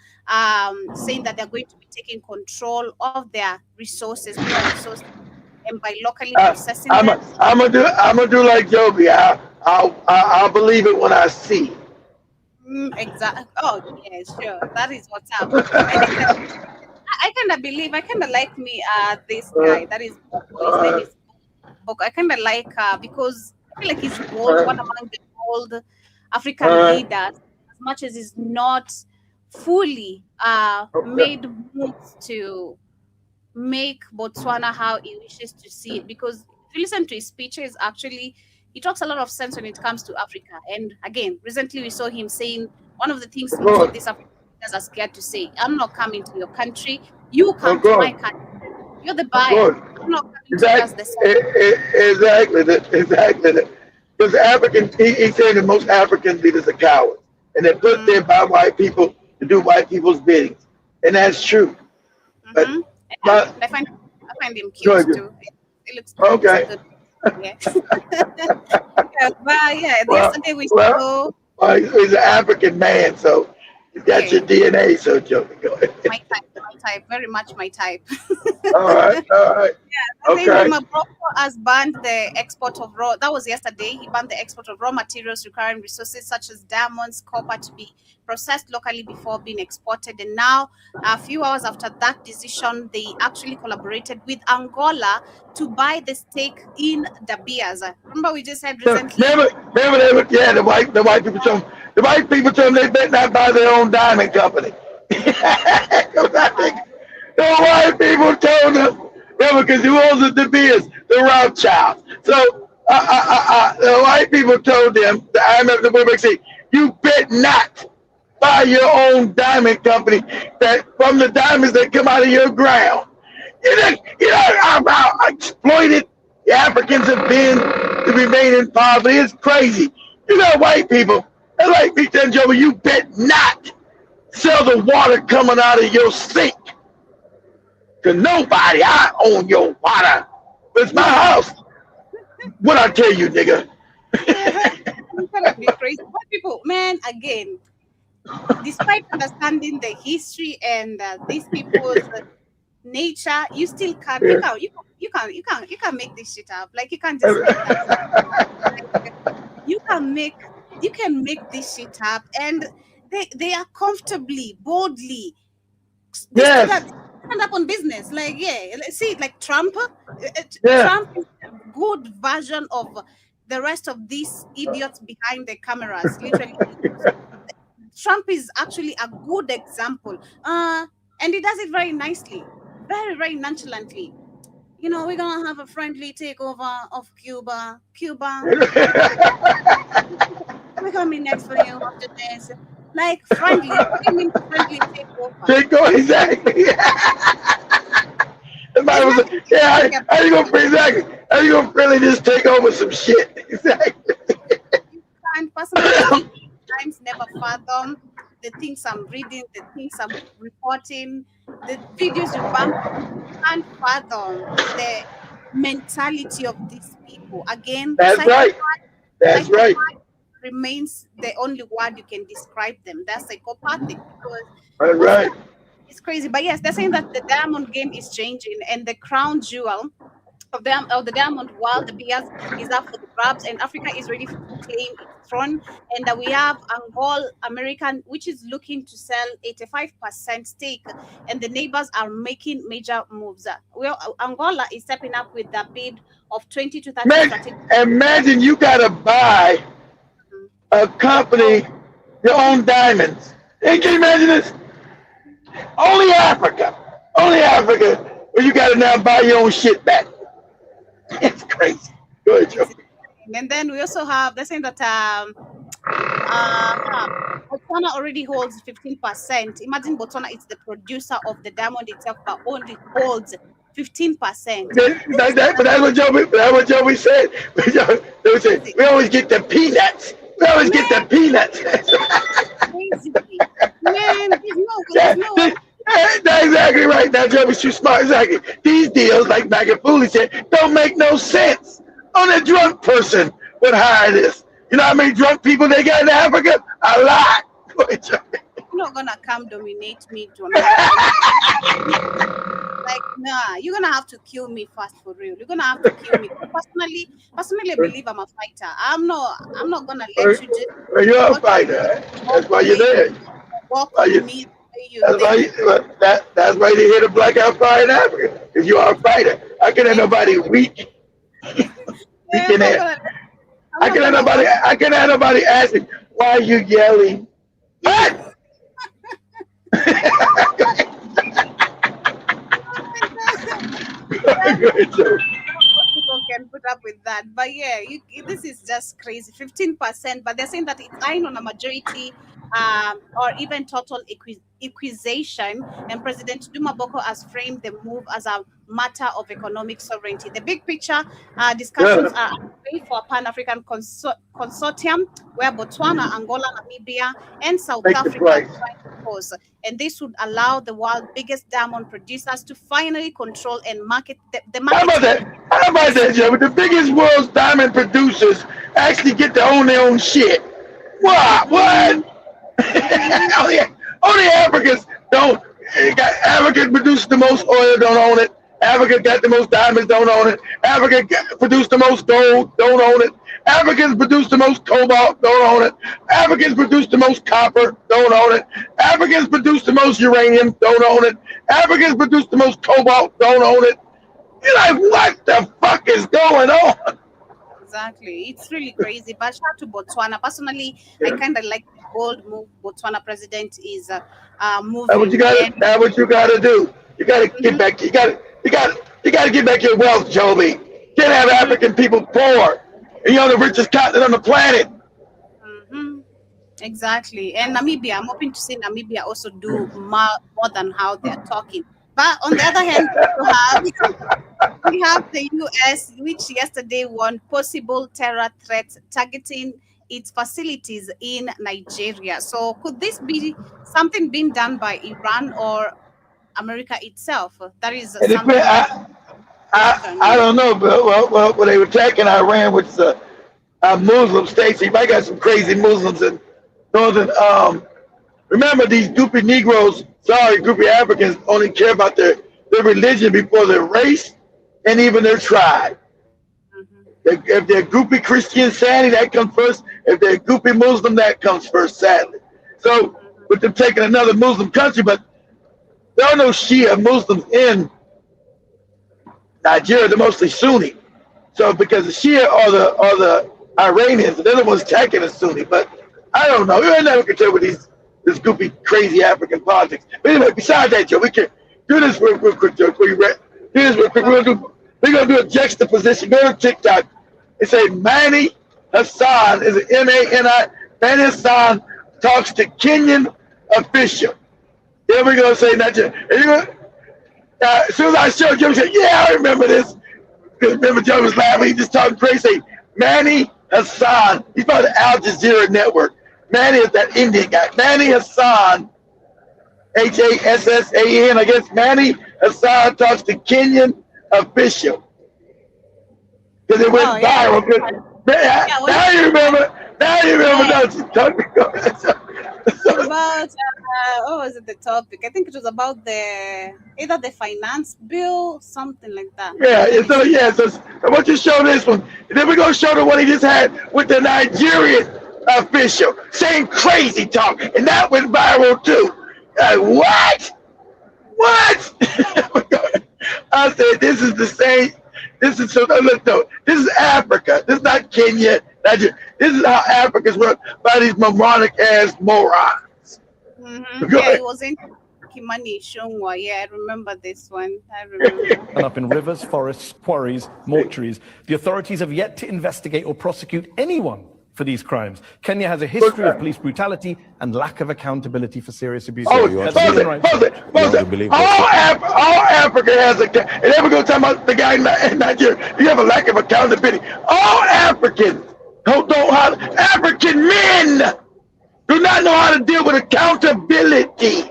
saying that they're going to be taking control of their resources, and by locally processing them. I'm gonna do like Joby. I'll believe it when I see it. Exactly. Oh, yeah, sure. That is what's up. I kind of believe, I kind of like this guy. That is, his name is Bok. I kind of like because I feel like he's bold, one among the bold African leaders, as much as he's not fully made moves to make Botswana how he wishes to see it. Because if you listen to his speeches, actually, he talks a lot of sense when it comes to Africa. And again, recently we saw him saying one of the things most of these African leaders are scared to say: I'm not coming to your country. You come to my country. You're the buyer. not coming to us the same. Exactly. Because African, he's saying that most African leaders are cowards, and they're put there by white people to do white people's biddings, and that's true. But, Yeah, I find him cute too. It looks cute. Okay. It's a good, yeah. Yeah, but yeah, Well, yesterday we saw he's an African man, so you got your DNA. So, Joe, go ahead. my type, very much my type. All right. I think Okay. Morocco has banned the export of raw. That was yesterday. He banned the export of raw materials requiring resources such as diamonds, copper to be processed locally before being exported. And now, a few hours after that decision, they actually collaborated with Angola to buy the stake in De Beers. Remember, we just said recently. Remember, the white people told them. The white people told them they better not buy their own diamond company. The white people told them, because who owns the De Beers? The Rothschilds. So the white people told them, the IMF, the World Bank, say, you bet not buy your own diamond company that from the diamonds that come out of your ground. How exploited the Africans have been to remain in poverty. It's crazy. You got white people, and like me telling Joe, you bet not sell the water coming out of your sink to nobody. I own your water. It's my house. What I tell you, nigga? It's gonna be crazy. White people, man, again, despite understanding the history and these people's nature, you still can't. You can't make this shit up. Like you can't just make that. You can make this shit up, and they are comfortably, boldly. Yes. Stand up on business. Like see, like Trump. Yeah. Trump is a good version of the rest of these idiots behind the cameras. Literally, Trump is actually a good example. And he does it very nicely, very, very nonchalantly. You know, we're gonna have a friendly takeover of Cuba. We're coming next for you after this. Like friendly. What do you mean friendly takeover? Exactly. How you gonna really just take over some shit? Exactly. And personally, times never fathom the things I'm reading, the things I'm reporting, the videos you can't fathom the mentality of these people. Again, That's right. That's right. Remains the only word you can describe them. They're psychopathic because That's right. It's crazy. But yes, they're saying that the diamond game is changing and the crown jewel of the diamond world, De Beers, is up for the grabs, and Africa is ready to claim its throne. And we have Angola American, which is looking to sell 85% stake, and the neighbors are making major moves. Angola is stepping up with the bid of 20 to 30. Imagine you gotta buy a company, your own diamonds. Hey, can you imagine this? Only Africa, where you gotta now buy your own shit back. It's crazy. Go ahead, Joe. And then we also have, they're saying that Botswana already holds 15%. Imagine Botswana is the producer of the diamond itself, but only holds 15%. But that's what Joey said. We always get the peanuts. Man, there's no. That's exactly right. Now, Joey's too smart. Exactly. These deals, like Magafuli said, don't make no sense. Only a drunk person would hire this. You know how many drunk people they got in Africa? A lot. You're not gonna come dominate me, John. Like, nah, you're gonna have to kill me first for real. You're gonna have to kill me. Personally, I believe I'm a fighter. I'm not gonna let you just. You're a fighter. That's why you're there. Walk on me. That's why they hit a blackout fire in Africa. Because you are a fighter. I can have nobody weak. I can have nobody asking, why are you yelling? What? People can put up with that, but yeah, this is just crazy. 15%, but they're saying that it's eyeing on a majority or even total acquisition. And President Duma Boko has framed the move as a matter of economic sovereignty. The big picture discussions are underway for a Pan-African consortium where Botswana, Angola, Namibia, and South Africa join force. And this would allow the world's biggest diamond producers to finally control and market the market. How about that, Joe? The biggest world's diamond producers actually get to own their own shit. What? Only Africans don't. Africa produces the most oil, don't own it. Africa got the most diamonds, don't own it. Africa produced the most gold, don't own it. Africans produce the most cobalt, don't own it. Africans produce the most copper, don't own it. Africans produce the most uranium, don't own it. Africans produce the most cobalt, don't own it. You're like, what the fuck is going on? Exactly. It's really crazy. But shout out to Botswana. Personally, I kind of like the bold move Botswana president is moving. That's what you got. That's what you got to do. You got to get back. You got to get back your wealth, Joby. Can't have African people poor. And you're the richest continent on the planet. Exactly. And Namibia, I'm hoping to see Namibia also do more than how they're talking. But on the other hand, we have the U.S., which yesterday warned possible terror threats targeting its facilities in Nigeria. So could this be something being done by Iran or America itself? That is something. I don't know, but well, they were attacking Iran, which is a Muslim state. So you might got some crazy Muslims in northern. Remember, these goopy Negroes, goopy Africans only care about their religion before their race and even their tribe. If they're goopy Christian, sadly, that comes first. If they're goopy Muslim, that comes first, sadly. So with them taking another Muslim country, but there are no Shia Muslims in Nigeria, they're mostly Sunni. So because the Shia are the Iranians, they're the ones attacking the Sunni. But I don't know. You're never concerned with this goofy, crazy African politics. But anyway, besides that, Joe, we can do this real quick, Joe. Do this real quick. We're gonna do a juxtaposition. Go to TikTok. It say Mani Hassan is an M-A-N-I. Mani Hassan talks to Kenyan official. Then we're gonna say Nigeria. As soon as I showed Joe, he said, "Yeah, I remember this." Remember, Joe was laughing. He just talking crazy. Mani Hassan. He's part of the Al Jazeera network. Mani is that Indian guy. Mani Hassan, Hassan. I guess Mani Hassan talks to Kenyan official because it went viral. Now you remember. Now you remember. About what was it? The topic? I think it was about either the finance bill, something like that. So I want you to show this one. And then we're gonna show the one he just had with the Nigerian official saying crazy talk, and that went viral too. What? I said this is the same. This is look though. This is Africa. This is not Kenya. Nigeria. This is how Africans work by these moronic ass morons. Yeah, it was in Kimani Shungwa. Yeah, I remember this one. And up in rivers, forests, quarries, mortuaries. The authorities have yet to investigate or prosecute anyone for these crimes. Kenya has a history of police brutality and lack of accountability for serious abuse. All Africa has and then we're going to talk about the guy in Nigeria. You have a lack of accountability. All Africans African men do not know how to deal with accountability.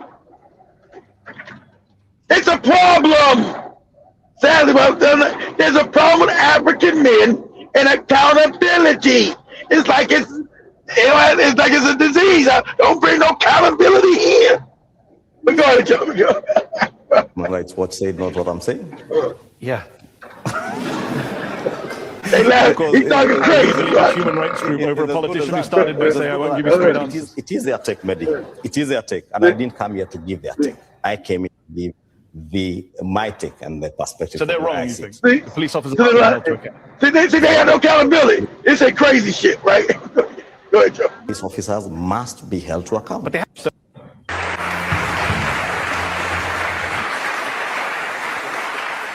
It's a problem. Sadly, there's a problem with African men and accountability. It's like it's a disease. Don't bring no accountability here. But go ahead, Joe. My rights watch said not what I'm saying. Yeah. They laugh. He's talking crazy. Human rights group over a politician who started by saying, "I won't give you straight answers." It is their take, Mehdi. It is their take, and I didn't come here to give their take. I came here to give my take and the perspective. So they're wrong, you think? The police officers they have no accountability. It's a crazy shit, right? Go ahead, Joe. These officers must be held to account. But they have to.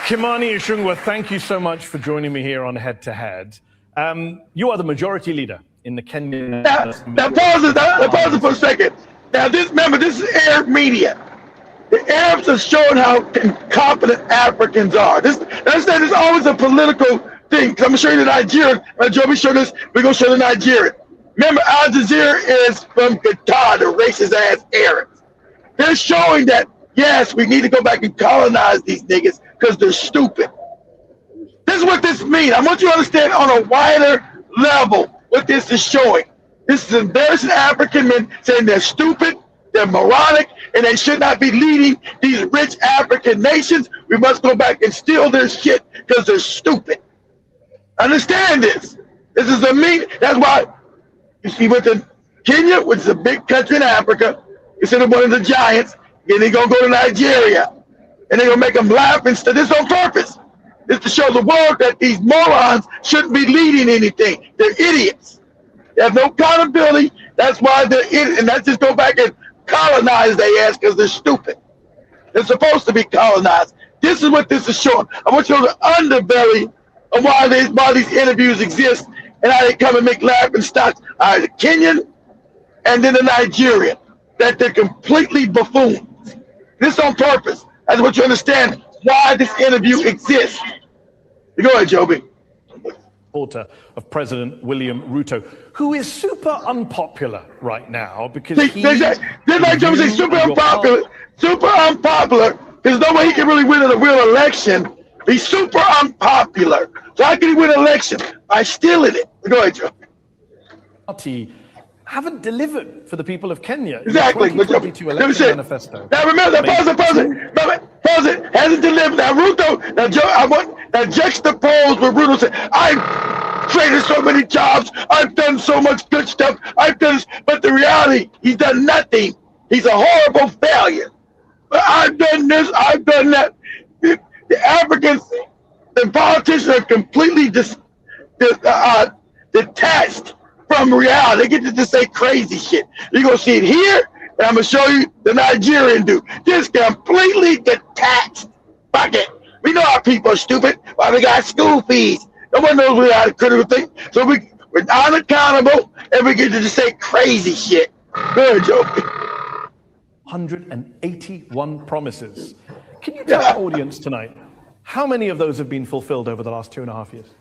Kimani Ichung'wah, thank you so much for joining me here on Head to Head. You are the majority leader in the Kenyan. Now pause it for a second. Now remember, this is Arab media. The Arabs are showing how incompetent Africans are. Understand, there's always a political thing. I'm gonna show you the Nigerian. Joe, we show this. We're gonna show the Nigerian. Remember, Al Jazeera is from Qatar, the racist ass Arabs. They're showing that yes, we need to go back and colonize these niggas because they're stupid. This is what this means. I want you to understand on a wider level what this is showing. This is embarrassing African men saying they're stupid, they're moronic, and they should not be leading these rich African nations. We must go back and steal their shit because they're stupid. Understand this. This is a mean. That's why you see with Kenya, which is a big country in Africa, instead of one of the giants, then they're gonna go to Nigeria and they're gonna make them laugh instead. This on purpose. This to show the world that these morons shouldn't be leading anything. They're idiots. They have no accountability. That's why they're idiots. And let's just go back and colonize their ass because they're stupid. They're supposed to be colonized. This is what this is showing. I want you to know the underbelly of why these interviews exist and how they come and make laughing stocks. The Kenyan and then the Nigerian, that they're completely buffoons. This on purpose. I want you to understand why this interview exists. Go ahead, Joby. Supporter of President William Ruto, who is super unpopular right now because like Joby say, super unpopular because no way he can really win a real election. He's super unpopular. So how can he win an election? By stealing it. Go ahead, Joby. Party haven't delivered for the people of Kenya. Exactly. In the 2022 election manifesto. Now remember, pause it. Hasn't delivered. Now Ruto, now juxtapose what Ruto said. I've created so many jobs. I've done so much good stuff. I've done this. But the reality, he's done nothing. He's a horrible failure. But I've done this. I've done that. The Africans, the politicians are completely detached from reality. They get to just say crazy shit. You're going to see it here, and I'm going to show you the Nigerian dude. Just completely detached. Fuck it. We know our people are stupid. Why we got school fees. No one knows we are critical thing. So we're unaccountable, and we get to just say crazy shit. Good, Joe. 181 promises. Can you tell our audience tonight how many of those have been fulfilled over the last 2.5 years?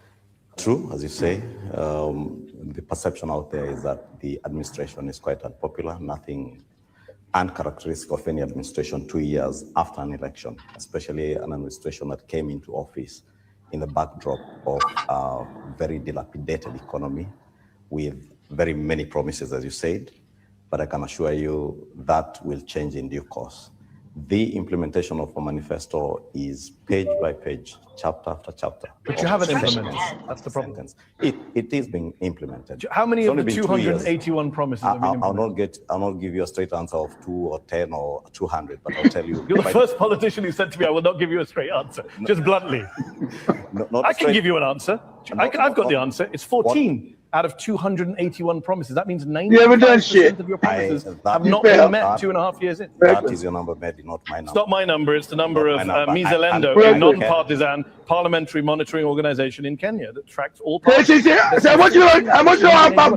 True, as you say. The perception out there is that the administration is quite unpopular, nothing uncharacteristic of any administration 2 years after an election, especially an administration that came into office in the backdrop of a very dilapidated economy with very many promises, as you said, but I can assure you that will change in due course. The implementation of a manifesto is page by page, chapter after chapter. But you haven't implemented. That's the problem. It is being implemented. How many of the 281 promises have been implemented? I'll not give you a straight answer of 2 or 10 or 200, but I'll tell you. You're the first politician who said to me, I will not give you a straight answer, just bluntly. I can give you an answer. I've got the answer. It's 14. Out of 281 promises. That means 95% of your promises have not been met 2.5 years in. That is your number, Mehdi, not my number. It's not my number. It's the number of Mizalendo, a non-partisan parliamentary monitoring organization in Kenya that tracks all parties. I want you to know how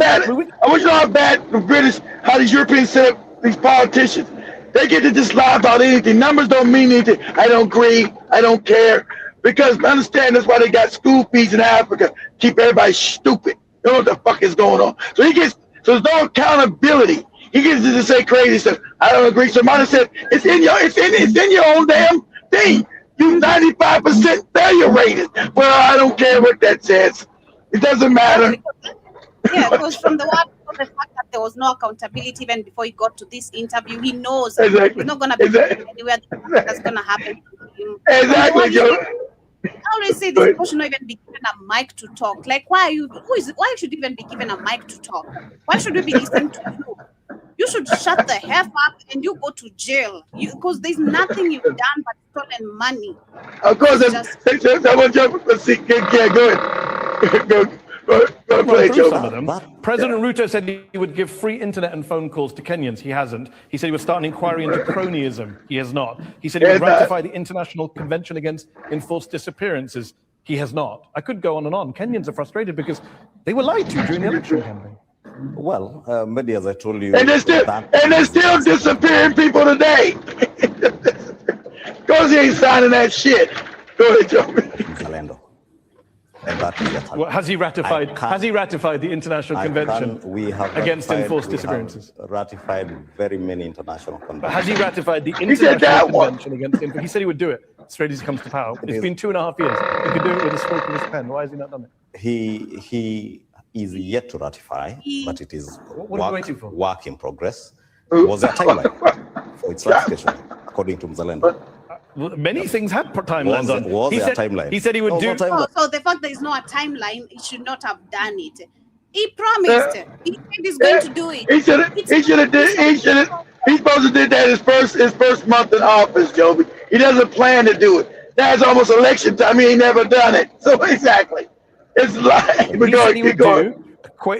bad the British, how these Europeans set up these politicians. They get to just lie about anything. Numbers don't mean anything. I don't agree. I don't care. Because understand that's why they got school fees in Africa. Keep everybody stupid. You know what the fuck is going on. So there's no accountability. He gets to just say crazy stuff. I don't agree. So Martin said, it's in your own damn thing. You 95% failure rated. Well, I don't care what that says. It doesn't matter. Yeah, because from the fact that there was no accountability even before he got to this interview, he knows it's not going to be anywhere that's going to happen to him. Exactly, Joe. I always say this person should not even be given a mic to talk. Like, why should you even be given a mic to talk? Why should we be listening to you? You should shut the F up and you go to jail. Because there's nothing you've done but stolen money. Of course, I want you to see. Go ahead. Go play, Joe. President Ruto said he would give free internet and phone calls to Kenyans. He hasn't. He said he would start an inquiry into cronyism. He has not. He said he would ratify the International Convention Against Enforced Disappearances. He has not. I could go on and on. Kenyans are frustrated because they were lied to during the election campaign. Well, maybe as I told you, and they're still disappearing people today. Because he ain't signing that shit. Go ahead, Joe. And that is well, has he ratified? Has he ratified the international convention against enforced disappearances? Ratified very many international conventions. But has he ratified the international convention against? He said he would do it straight as he comes to power. It's been 2.5 years. He could do it with a stroke of his pen. Why has he not done it? He is yet to ratify, but it is work in progress. Was there a timeline for its ratification, according to Mzalendo? Many things had timelines on. Was there a timeline? He said he would do. So the fact there is no a timeline, he should not have done it. He promised. He said he's going to do it. He should have did. He's supposed to did that his first month in office, Joby. He doesn't plan to do it. That's almost election time. He ain't never done it. So exactly, it's like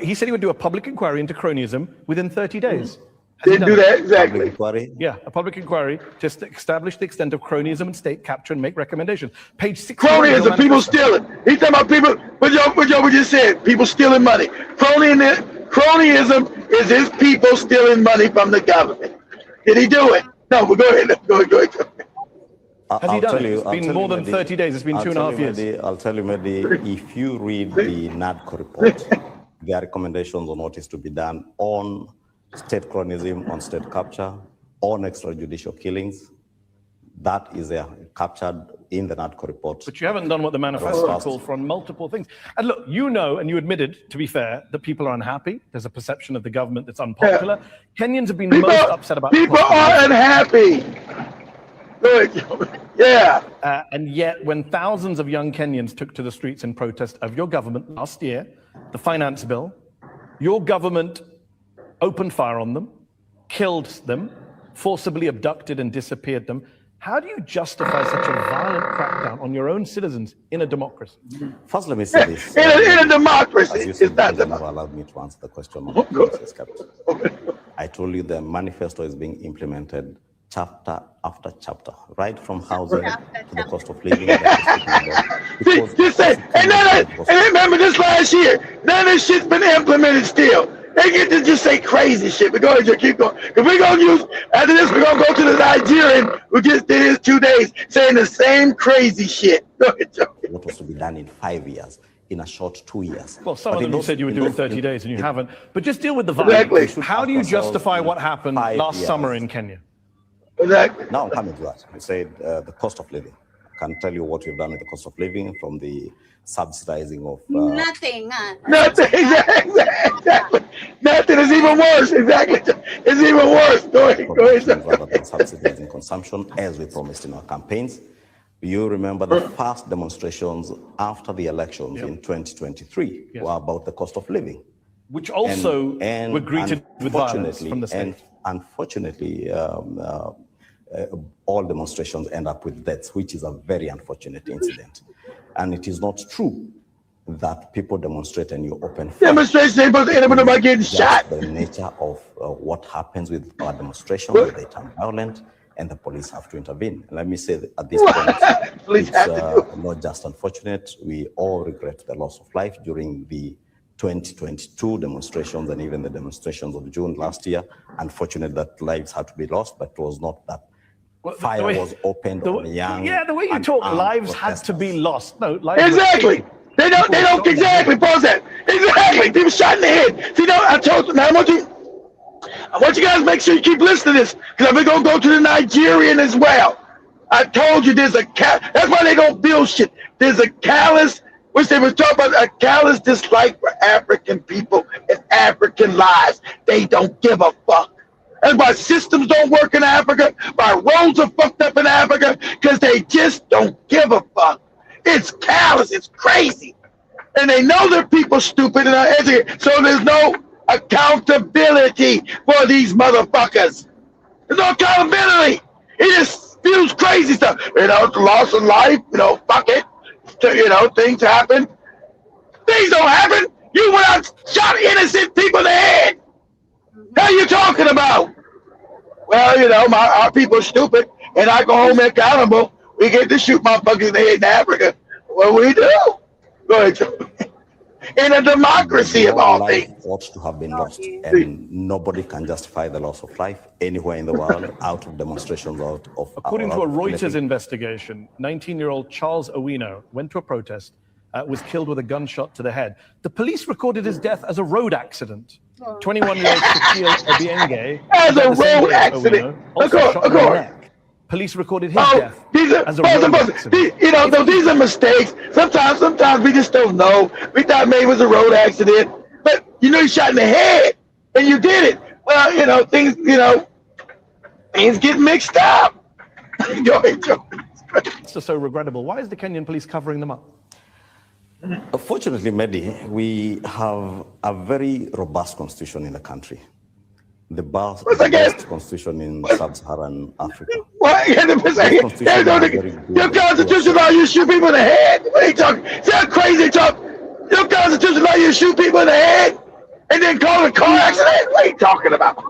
he said he would do a public inquiry into cronyism within 30 days. Didn't do that, exactly. Yeah, a public inquiry just to establish the extent of cronyism and state capture and make recommendations. Page 6. Cronyism, people stealing. He's talking about people, what Joe just said, people stealing money. Cronyism is his people stealing money from the government. Did he do it? No, but go ahead. Has he done it? It's been more than 30 days. It's been 2.5 years. I'll tell you, Mehdi, if you read the NADCO report, there are recommendations on what is to be done on state cronyism, on state capture, on extrajudicial killings. That is captured in the NADCO report. But you haven't done what the manifesto calls for on multiple things. And look, you know, and you admitted, to be fair, that people are unhappy. There's a perception of the government that's unpopular. Yeah. Kenyans have been most upset about people are unhappy. Yeah. And yet, when thousands of young Kenyans took to the streets in protest of your government last year, the finance bill, your government opened fire on them, killed them, forcibly abducted and disappeared them. How do you justify such a violent crackdown on your own citizens in a democracy? First, let me say this. In a democracy. As you said, you never allowed me to answer the question. I told you the manifesto is being implemented chapter after chapter, right from housing to the cost of living. Just say, and remember this last year, none of this shit's been implemented still. They get to just say crazy shit. But go ahead, keep going. Because we're going to use, after this, we're going to go to the Nigerian who just did his 2 days saying the same crazy shit. Go ahead, Joe. What was to be done in 5 years, in a short 2 years. Well, some of them you said you would do in 30 days and you haven't. But just deal with the violence. Exactly. How do you justify what happened last summer in Kenya? Exactly. Now I'm coming to that. I said the cost of living. I can tell you what we've done with the cost of living from the subsidizing of nothing. Nothing. Exactly. Nothing is even worse. Exactly. It's even worse. Go ahead. Rather than subsidizing consumption, as we promised in our campaigns. You remember the first demonstrations after the elections in 2023 were about the cost of living, which also were greeted with violence from the state. And unfortunately, all demonstrations end up with deaths, which is a very unfortunate incident. And it is not true that people demonstrate and you open fire. Demonstrations ain't supposed to end up by getting shot. The nature of what happens with our demonstrations, they turn violent, and the police have to intervene. And let me say that at this point, it's not just unfortunate. We all regret the loss of life during the 2022 demonstrations and even the demonstrations of June last year. Unfortunate that lives had to be lost, but it was not that. Fire was opened on young. Yeah, the way you talk, lives had to be lost. No, lives exactly. They don't exactly pause that. Exactly. People shot in the head. See, I told you. Now I want you guys to make sure you keep listening to this, because we're gonna go to the Nigerian as well. I told you there's that's why they don't build shit. There's a callous, which they were talking about, a callous dislike for African people and African lives. They don't give a fuck. That's why systems don't work in Africa, why roads are fucked up in Africa, because they just don't give a fuck. It's callous, it's crazy. And they know their people stupid and uneducated, so there's no accountability for these motherfuckers. There's no accountability. He just spews crazy stuff. Loss of life, fuck it. Things happen. Things don't happen. You went out and shot innocent people in the head. What are you talking about? Well, our people are stupid, and I go home accountable. We get to shoot motherfuckers in the head in Africa. What we do? Go ahead, Joe. in a democracy of all life things. ought to have been lost, and nobody can justify the loss of life anywhere in the world out of demonstrations According to a Reuters investigation, 19-year-old Charles Owino went to a protest, was killed with a gunshot to the head. The police recorded his death as a road accident. 21-year-old Shaquille Obienge, as a road accident. Of course. Police recorded his death as a road accident. These are mistakes. Sometimes we just don't know. We thought maybe it was a road accident, but you shot in the head and you did it. Well, things get mixed up. Go ahead, Joe. It's just so regrettable. Why is the Kenyan police covering them up? Fortunately, Mehdi, we have a very robust constitution in the country. The best constitution in sub-Saharan Africa. Your constitution allows you to shoot people in the head? What are you talking? Is that crazy talk? Your constitution allows you to shoot people in the head and then call it a car accident? What are you talking about?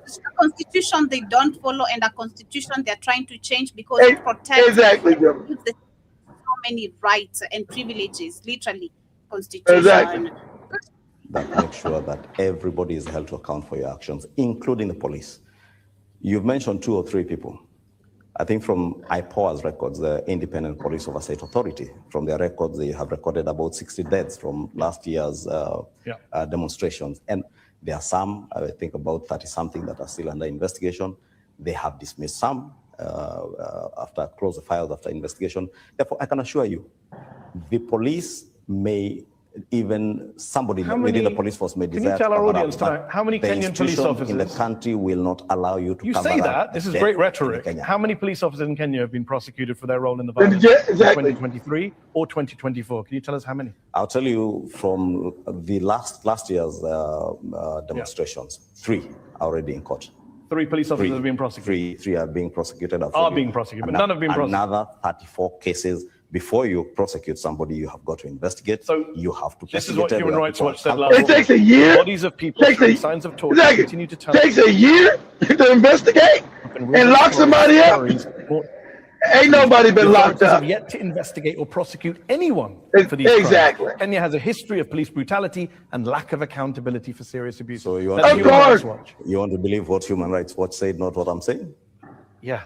It's a constitution they don't follow and a constitution they're trying to change because it protects so many rights and privileges, literally, constitution. Exactly. That makes sure that everybody is held to account for your actions, including the police. You've mentioned 2 or 3 people. I think from IPOA's records, the Independent Police Oversight Authority, from their records, they have recorded about 60 deaths from last year's demonstrations. And there are some, I think about 30-something that are still under investigation. They have dismissed some after close the files after investigation. Therefore, I can assure you, the police may even somebody within the police force may desire. Can you tell our audience tonight how many Kenyan police officers in the country will not allow you to? You say that this is great rhetoric. How many police officers in Kenya have been prosecuted for their role in the violence in 2023 or 2024? Can you tell us how many? I'll tell you from the last year's demonstrations. 3 are already in court. 3 police officers have been prosecuted. 3 are being prosecuted. Are being prosecuted, but none have been prosecuted. Another 34 cases. Before you prosecute somebody, you have got to investigate. So you have to. This is what Human Rights Watch said last week. It takes a year. Bodies of people showing signs of torture continue to tell. It takes a year to investigate and lock somebody up. Ain't nobody been locked up. Have yet to investigate or prosecute anyone for these exactly. crimes. Kenya has a history of police brutality and lack of accountability for serious abuse. So you want to believe what Human Rights Watch said, not what I'm saying? Yeah.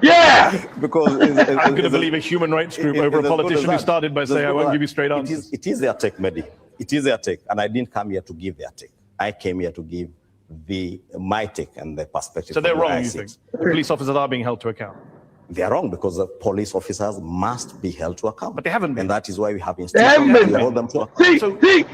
Yeah. Because I'm going to believe a human rights group over a politician who started by saying, I won't give you straight answers. It is their take, Mehdi. It is their take. And I didn't come here to give their take. I came here to give my take and the perspective. So they're wrong, you think? The police officers are being held to account? They are wrong because the police officers must be held to account. But they haven't been. And that is why we have institutions to hold them to account. He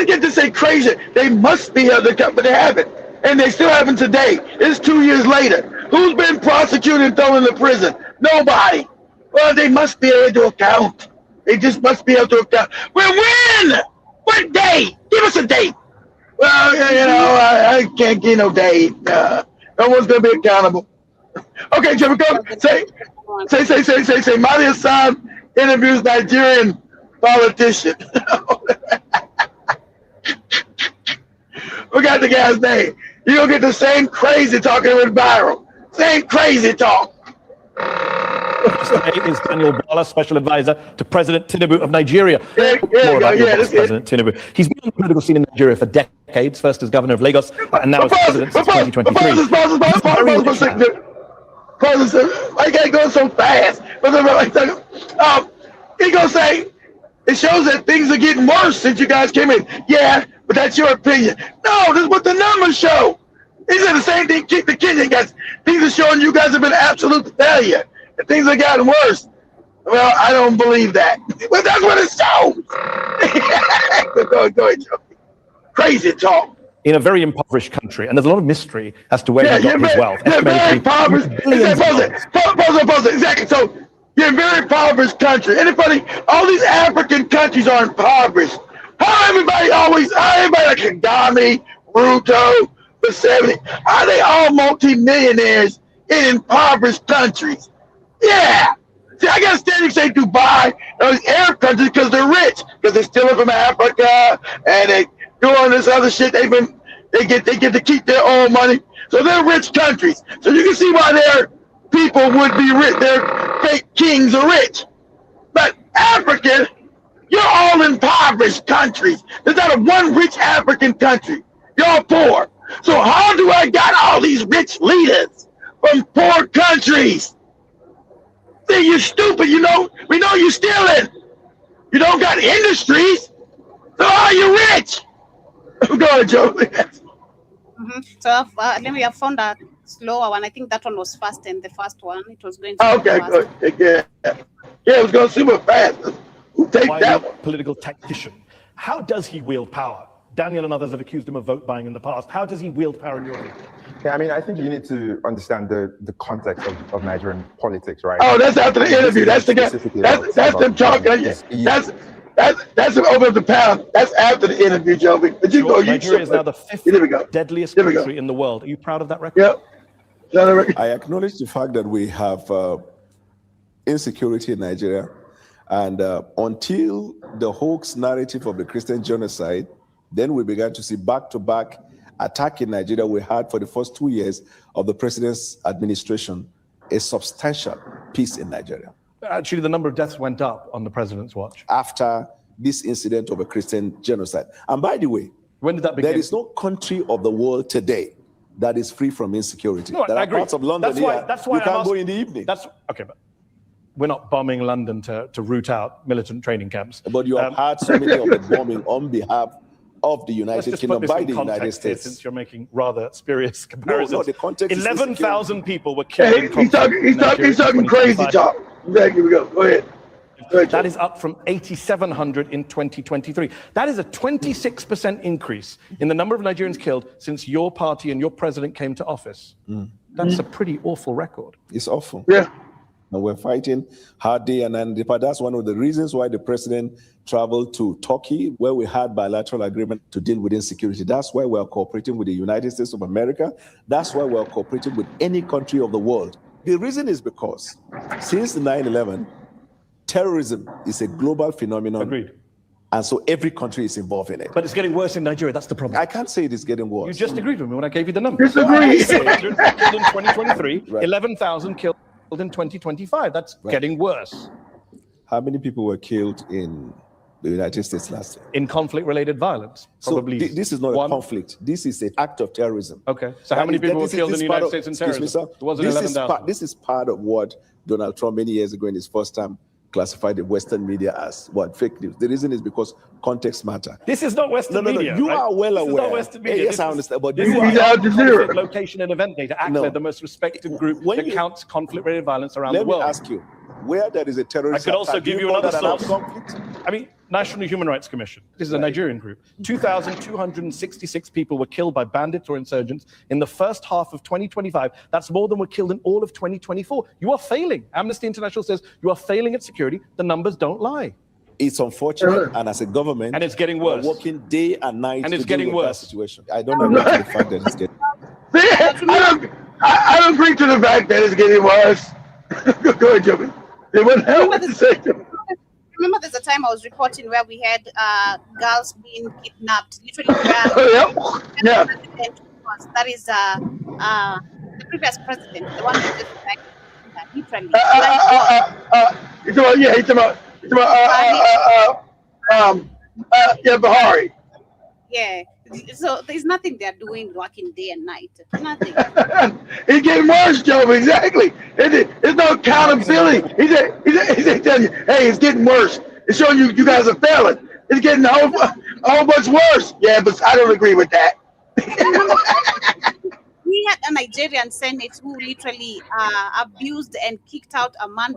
gets to say crazy. They must be held to account, but they haven't. And they still haven't today. It's 2 years later. Who's been prosecuted and thrown into prison? Nobody. Well, they must be held to account. They just must be held to account. Well, when? What day? Give us a date. Well, I can't give no date. No one's going to be accountable. Okay, Jimmy, go. Say, Mali Hassan interviews Nigerian politician. We got the guy's name. You're going to get the same crazy talk that went viral. Same crazy talk. Today is Daniel Bala, Special Advisor to President Tinubu of Nigeria. President Tinubu. He's been on the political scene in Nigeria for decades, first as governor of Lagos and now as president since 2023. Why can't go so fast? He gonna say it shows that things are getting worse since you guys came in. Yeah, but that's your opinion. No, this is what the numbers show. These are the same thing the Kenyan guys. These are showing you guys have been absolute failure. And things have gotten worse. Well, I don't believe that. But that's what it shows. Go ahead, Joe. Crazy talk. In a very impoverished country, and there's a lot of mystery as to where he got his wealth. You're very impoverished. Exactly. So you're a very impoverished country. Anybody, all these African countries are impoverished. How everybody like Kagame, Ruto, Museveni, are they all multi-millionaires in impoverished countries? Yeah. See, I got to stand and say Dubai, those Arab countries, because they're rich, because they're stealing from Africa, and they doing this other shit. They get to keep their own money. So they're rich countries. So you can see why their people would be rich. Their fake kings are rich. But African, you're all impoverished countries. There's not a one rich African country. You're all poor. So how do I got all these rich leaders from poor countries? See, you're stupid, you know. We know you're stealing. You don't got industries. So how are you rich? Go ahead, Joe. So let me have found a slower one. I think that one was fast, and the first one it was going to Okay, fast. good. Yeah, it was going super fast. Who take that one? Political tactician. How does he wield power? Daniel and others have accused him of vote buying in the past. How does he wield power in your view? Yeah, I mean, I think you need to understand the context of Nigerian politics, right? Oh, that's after the interview. That's the guy. That's them talking. That's an over the pound. That's after the interview, Joe. But you go. Nigeria is now the fifth deadliest country in the world. Are you proud of that record? Yep. I acknowledge the fact that we have insecurity in Nigeria, and until the hoax narrative of the Christian genocide, then we began to see back-to-back attack in Nigeria. We had for the first 2 years of the president's administration a substantial peace in Nigeria. Actually, the number of deaths went up on the president's watch. After this incident of a Christian genocide. And by the way, when did that begin? There is no country of the world today that is free from insecurity. No, there I are agree. parts of London that's why you can't go in the evening. Okay, but we're not bombing London to root out militant training camps. But you have had so many of the bombing on behalf of the United Kingdom by the United States. Since you're making rather spurious comparisons. No, the context 11,000 people were killed. He's talking crazy talk. Here we go. Go ahead. That is up from 8,700 in 2023. That is a 26% increase in the number of Nigerians killed since your party and your president came to office. That's a pretty awful record. It's awful. Yeah. And we're fighting hard day and night. But that's one of the reasons why the president traveled to Turkey, where we had bilateral agreement to deal with insecurity. That's why we're cooperating with the United States of America. That's why we're cooperating with any country of the world. The reason is because since 9/11, terrorism is a global phenomenon. Agreed. And so every country is involved in it. But it's getting worse in Nigeria. That's the problem. I can't say it is getting worse. You just agreed with me when I gave you the numbers. Disagree. Killed in 2023, Right. 11,000 killed in 2025. That's getting worse. How many people were killed in the United States last year? In conflict-related violence, probably. So this is not a conflict. This is an act of terrorism. Okay. So how many people were killed in the United States in terrorism? Excuse me, sir. It wasn't 11,000. This is part of what Donald Trump many years ago in his first term classified the Western media as what? Fake news. The reason is because context matter. This is not Western media. You right? are well This aware. Is not Western media. Yes, I understand. But this you is are conflict, location and event data. ACLED, No. the most respected group When that you- counts conflict-related violence around Let the me world. ask you, where there is a terrorist I could also attack, give do you know another that an armed source. conflict? I mean, National Human Rights Commission. This is a Nigerian group. 2,266 people were killed by bandits or insurgents in the first half of 2025. That's more than were killed in all of 2024. You are failing. Amnesty International says you are failing at security. The numbers don't lie. It's unfortunate, and as a government, And it's getting worse. we're working day and night And to it's deal getting with worse. that situation. I don't agree to the fact that it's getting. I don't agree to the fact that it's getting worse. Go ahead, Joey. It wouldn't help what to say. Remember, there's a time I was reporting where we had girls being kidnapped, literally. That is the previous president, the one who just like literally. Bahari. Yeah. So there's nothing they're doing, working day and night. Nothing. It's getting worse, Joe. Exactly. There's no accountability. He said, telling you, hey, it's getting worse. It's showing you guys are failing. It's getting a whole bunch worse. Yeah, but I don't agree with that. We had a Nigerian Senate who literally abused and kicked out a man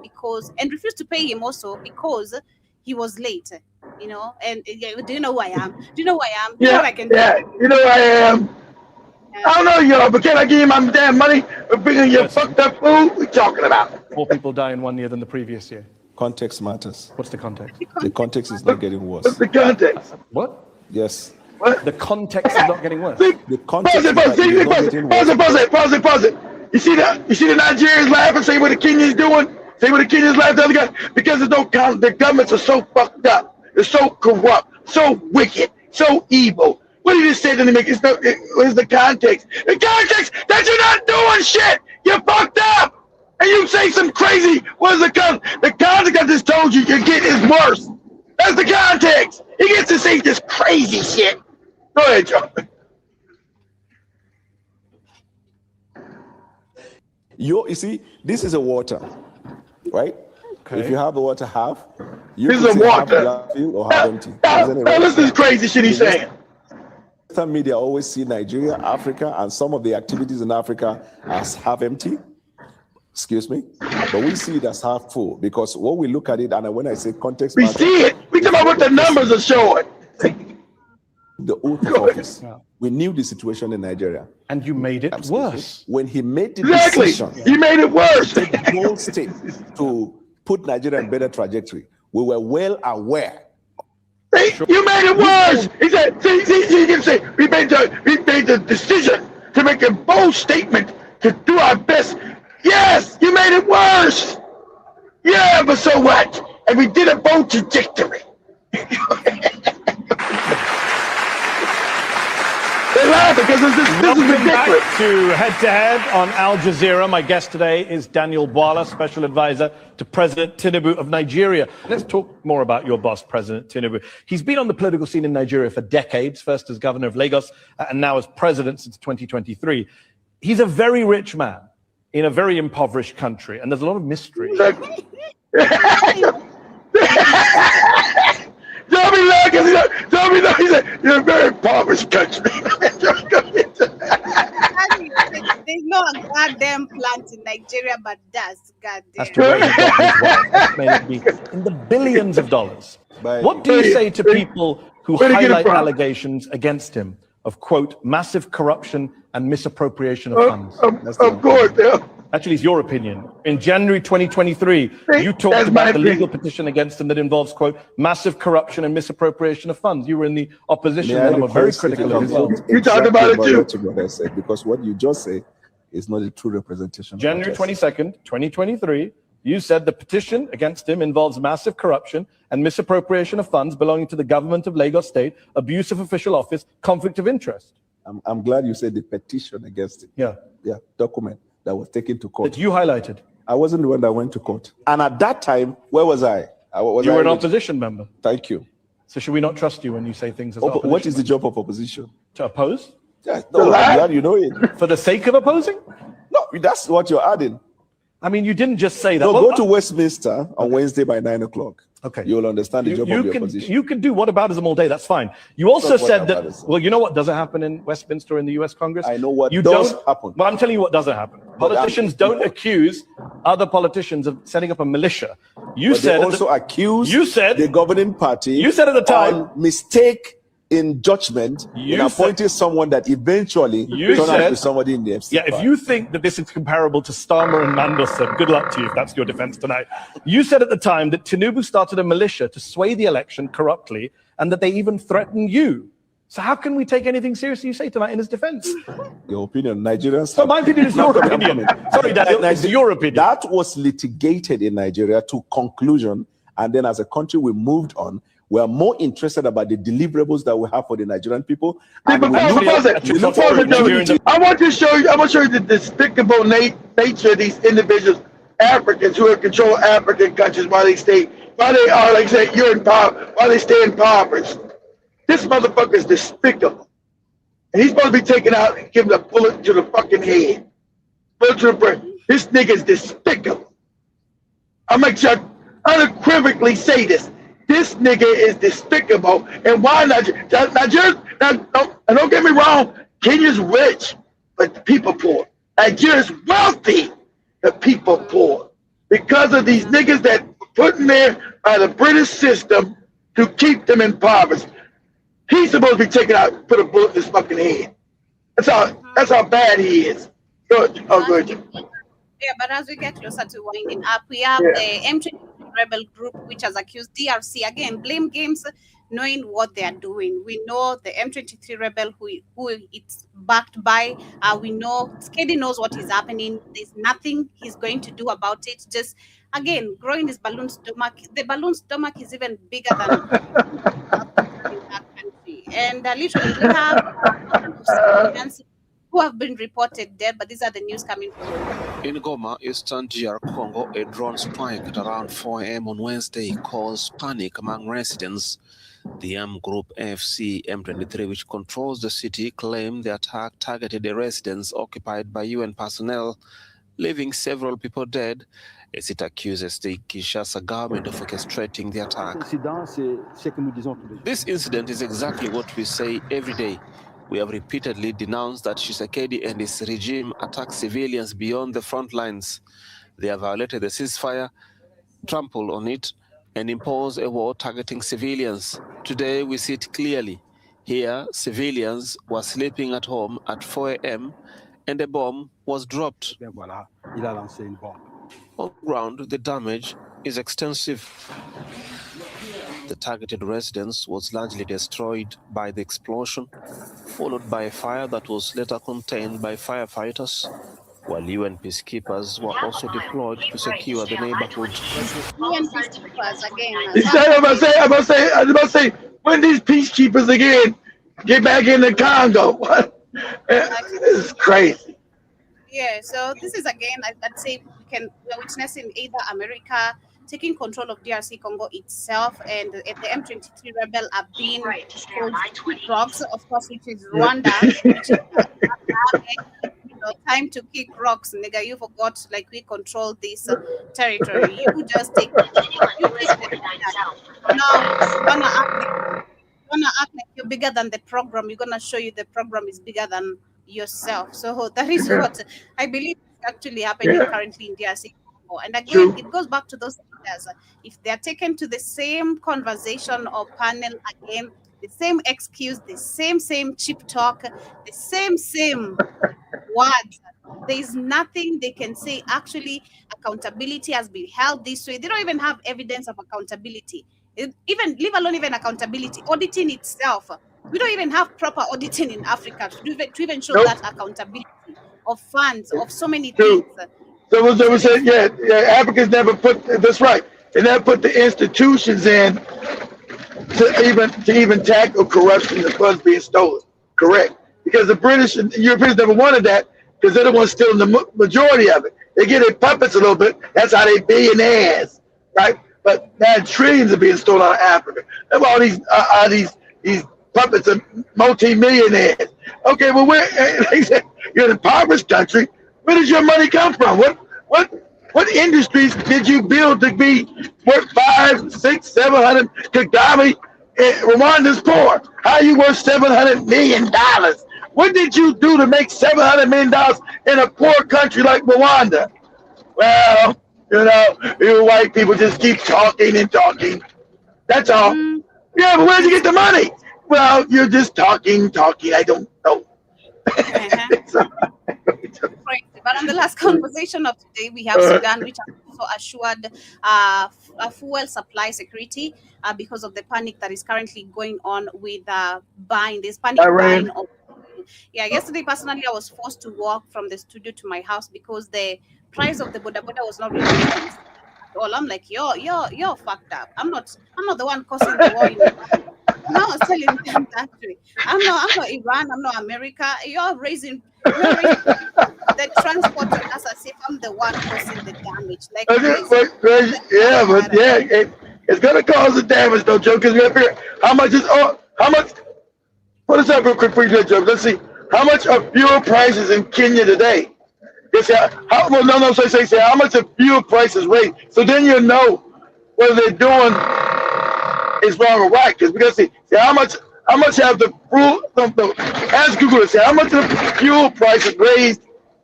and refused to pay him also because he was late. You know, and do you know who I am? Do you know who I am? You know what I can do? You know who I am. I don't know y'all, but can I give you my damn money for bringing your fucked up food? What we talking about? More people die in 1 year than the previous year. Context matters. What's the context? The context is not getting worse. What's the context? What? Yes. What? The context is not getting worse. The context is not getting worse. Pause it. You see the Nigerians laughing, say what the Kenyans doing? Say what the Kenyans laugh the other guy? Because there's no count. The governments are so fucked up. They're so corrupt, so wicked, so evil. What did you say to me? What is the context? The context that you're not doing shit. You're fucked up. and you say some crazy, what is the context? The context I just told you get is worse. That's the context. He gets to say this crazy shit. Go ahead, Joe. You see, this is a water, right? Okay. If you have the water half, you this can is a water. Half filled or half empty. This is crazy shit he's saying. Western media always see Nigeria, Africa, and some of the activities in Africa as half empty. Excuse me, but we see it as half full because when we look at it, and when I say context, we see it. We talk about what the numbers are showing. The oath of office. Yeah. We knew the situation in Nigeria, and you made it worse. When he made the decision, he made it worse. The whole state to put Nigeria in better trajectory. We were well aware. You made it worse. He said, he can say we made the decision to make a bold statement to do our best. Yes, you made it worse. Yeah, but so what? And we did a bold trajectory. They laugh because this is ridiculous. Back to Head on Al Jazeera. My guest today is Daniel Bwala, Special Advisor to President Tinubu of Nigeria. Let's talk more about your boss, President Tinubu. He's been on the political scene in Nigeria for decades, first as governor of Lagos and now as president since 2023. He's a very rich man in a very impoverished country, and there's a lot of mystery. Don't be laughing. Don't be laughing. He said, you're a very impoverished country. There's no goddamn plant in Nigeria, but that's goddamn. As to where he got his wealth, that may be in the billions of dollars. What do you say to people who highlight allegations against him of, quote, massive corruption and misappropriation of funds? Of course, yeah. Actually, it's your opinion. In January 2023, you talked about the legal petition against him that involves, quote, massive corruption and misappropriation of funds. You were in the opposition and were very critical of his. You talked about it too. What I said, because what you just say is not a true representation. January 22nd, 2023, you said the petition against him involves massive corruption and misappropriation of funds belonging to the government of Lagos State, abuse of official office, conflict of interest. I'm glad you said the petition against him. Yeah. Yeah, document that was taken to court. That you highlighted. I wasn't the one that went to court. And at that time, where was I? You were an opposition member. Thank you. So should we not trust you when you say things as but what is the job of opposition? To oppose? Yeah, no, I'm glad you know it. For the sake of opposing? No, that's what you're adding. I mean, you didn't just say that. No, go to Westminster on Wednesday by 9 o'clock. Okay. You'll understand the job of the opposition. You can do whataboutism all day. That's fine. You also said that, well, you know what doesn't happen in Westminster in the US Congress? I know what does happen. Well, I'm telling you what doesn't happen. Politicians don't accuse other politicians of setting up a militia. You said they also accuse the governing party. You said at the time. Mistake in judgment in appointing someone that eventually turned out to be somebody in the FC. Yeah, if you think that this is comparable to Starmer and Mandelson, good luck to you if that's your defense tonight. You said at the time that Tinubu started a militia to sway the election corruptly and that they even threatened you. So how can we take anything seriously you say tonight in his defense? Your opinion, Nigerians. So my opinion is your opinion. Sorry, Daniel, it's your opinion. That was litigated in Nigeria to conclusion, and then as a country we moved on. We are more interested about the deliverables that we have for the Nigerian people. I want to show you the despicable nature of these individuals, Africans who have controlled African countries while they are, like I said, you're in power, while they stay impoverished. This motherfucker is despicable. And he's supposed to be taken out and given a bullet to the fucking head. Bullet to the brain. This nigga is despicable. I'll make sure I unequivocally say this. This nigga is despicable. And why Nigeria? Don't get me wrong, Kenya's rich, but the people poor. Nigeria's wealthy, the people poor. Because of these niggas that were put in there by the British system to keep them impoverished. He's supposed to be taken out, put a bullet in his fucking head. That's how bad he is. Good. Yeah, but as we get closer to winding up, we have the M23 rebel group, which has accused DRC, again, blame games, knowing what they are doing. We know the M23 rebel who it's backed by. We know Skady knows what is happening. There's nothing he's going to do about it. Just, again, growing his balloon stomach. The balloon stomach is even bigger than in that country. And literally, we have who have been reported dead, but these are the news coming from. In Goma, Eastern DR Congo, a drone strike at around 4 a.m. on Wednesday caused panic among residents. The armed group AFC M23, which controls the city, claimed the attack targeted a residence occupied by UN personnel, leaving several people dead, as it accuses the Kinshasa government of orchestrating the attack. This incident is exactly what we say every day. We have repeatedly denounced that Tshisekedi and his regime attack civilians beyond the front lines. They have violated the ceasefire, trampled on it, and imposed a war targeting civilians. Today, we see it clearly. Here, civilians were sleeping at home at 4 a.m. and a bomb was dropped. On the ground, the damage is extensive. The targeted residence was largely destroyed by the explosion, followed by a fire that was later contained by firefighters, while UN peacekeepers were also deployed to secure the neighborhood. UN peacekeepers again. I'm about to say, when these peacekeepers again get back in the Congo? This is crazy. Yeah, so this is again, I'd say we're witnessing either America taking control of DRC Congo itself, and the M23 rebel are being told rocks, of course, which is Rwanda, which is time to kick rocks, nigga. You forgot, like, we control this territory. You just take it. Now, gonna act like you're bigger than the program. You're gonna show you the program is bigger than yourself. So that is what I believe is actually happening currently in DRC. And again, it goes back to those leaders. If they're taken to the same conversation or panel again, the same excuse, the same cheap talk, the same words, there is nothing they can say. Actually, accountability has been held this way. They don't even have evidence of accountability. Even leave alone even accountability, auditing itself. We don't even have proper auditing in Africa to even show that accountability of funds, of so many things. So we said, Africans never put, that's right, they never put the institutions in to even tackle corruption and funds being stolen. Correct. Because the British and Europeans never wanted that, because they're the ones stealing the majority of it. They get their puppets a little bit. That's how they billionaires, right? But now trillions are being stolen out of Africa. That's all these puppets are multi-millionaires. Okay, well, like I said, you're an impoverished country. Where does your money come from? What industries did you build to be worth 500, 600, 700? Kagame, Rwanda's poor. How are you worth $700 million? What did you do to make $700 million in a poor country like Rwanda? Well, you white people just keep talking and talking. That's all. Yeah, but where'd you get the money? Well, you're just talking. I don't know. Right. But on the last conversation of today, we have Sudan, which has also assured a fuel supply security because of the panic that is currently going on with buying. There's panic buying. Yesterday, personally, I was forced to walk from the studio to my house because the price of the boda was not really at all. I'm like, you're fucked up. I'm not the one causing the war. No, I was telling them that way. I'm not Iran. I'm not America. You're raising the transport us as if I'm the one causing the damage. Like, it's gonna cause the damage, though, Joe. Because we have to figure how much. Put us up real quick for you, Joe. Let's see how much are fuel prices in Kenya today. Say how much are fuel prices raised? So then you'll know whether they're doing is wrong or right. Because we gotta see how much have the ask Google to say how much of the fuel prices raised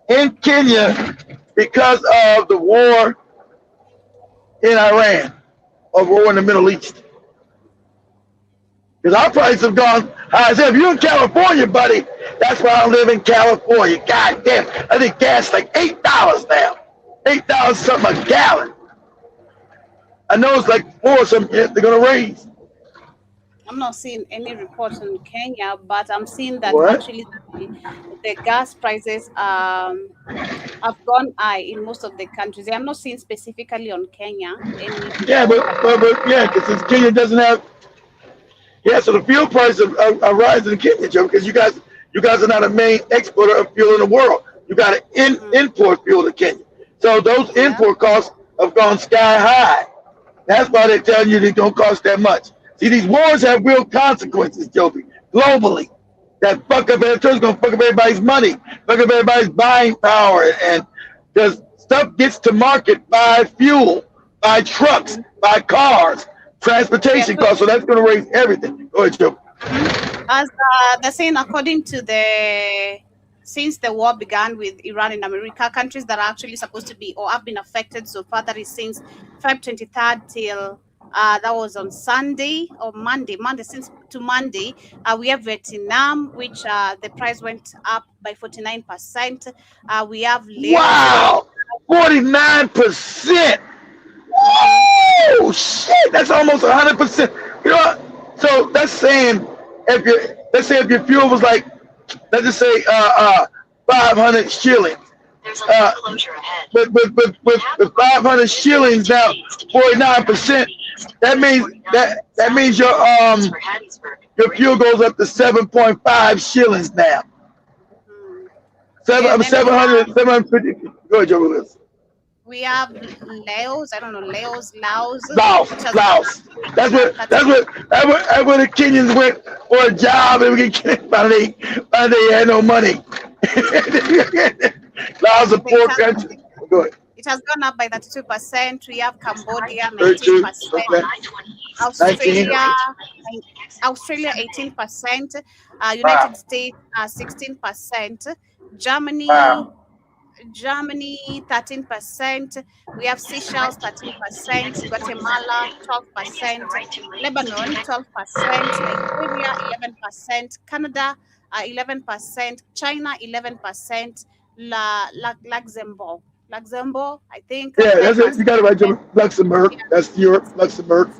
in Kenya because of the war in Iran or war in the Middle East. Because our prices have gone high. If you're in California, buddy, that's why I live in California. God damn, I think gas is like $8 now. $8 something a gallon. I know it's like 4 something they're gonna raise. I'm not seeing any reports in Kenya, but I'm seeing that actually the gas prices have gone high in most of the countries. I'm not seeing specifically on Kenya. Because Kenya doesn't have. Yeah, so the fuel prices are rising in Kenya, Joe, because you You guys are not a main exporter of fuel in the world. You got to import fuel to Kenya. So those import costs have gone sky high. That's why they're telling you they don't cost that much. See, these wars have real consequences, Joby, globally. That fuck up everything's gonna fuck up everybody's money, fuck up everybody's buying power, and because stuff gets to market by fuel, by trucks, by cars, transportation costs. So that's gonna raise everything. Go ahead, Joby. As they're saying, according to since the war began with Iran and America, countries that are actually supposed to be or have been affected so far, that is since Feb 23rd till that was on Sunday or Monday since to Monday. We have Vietnam, which the price went up by 49%. We have Laos. Wow, 49%. Oh shit, that's almost 100%. You know what? So that's saying let's say if your fuel was like, let's just say 500 shillings. With 500 shillings now, 49%. That means your fuel goes up to 7.5 shillings now. 750. Go ahead, Joe Willis. We have Laos. I don't know, Laos. Laos. That's where the Kenyans went for a job and we get they had no money. Laos is a poor country. Go ahead. It has gone up by 32%. We have Cambodia 19%. Australia 18%. United States 16%. Germany 13%. We have Seychelles 13%. Guatemala 12%. Lebanon 12%. Nigeria 11%. Canada 11%. China 11%. Luxembourg, I think. Yeah, that's it. You got it right, Jimmy. Luxembourg. Yeah. That's Europe. Luxembourg.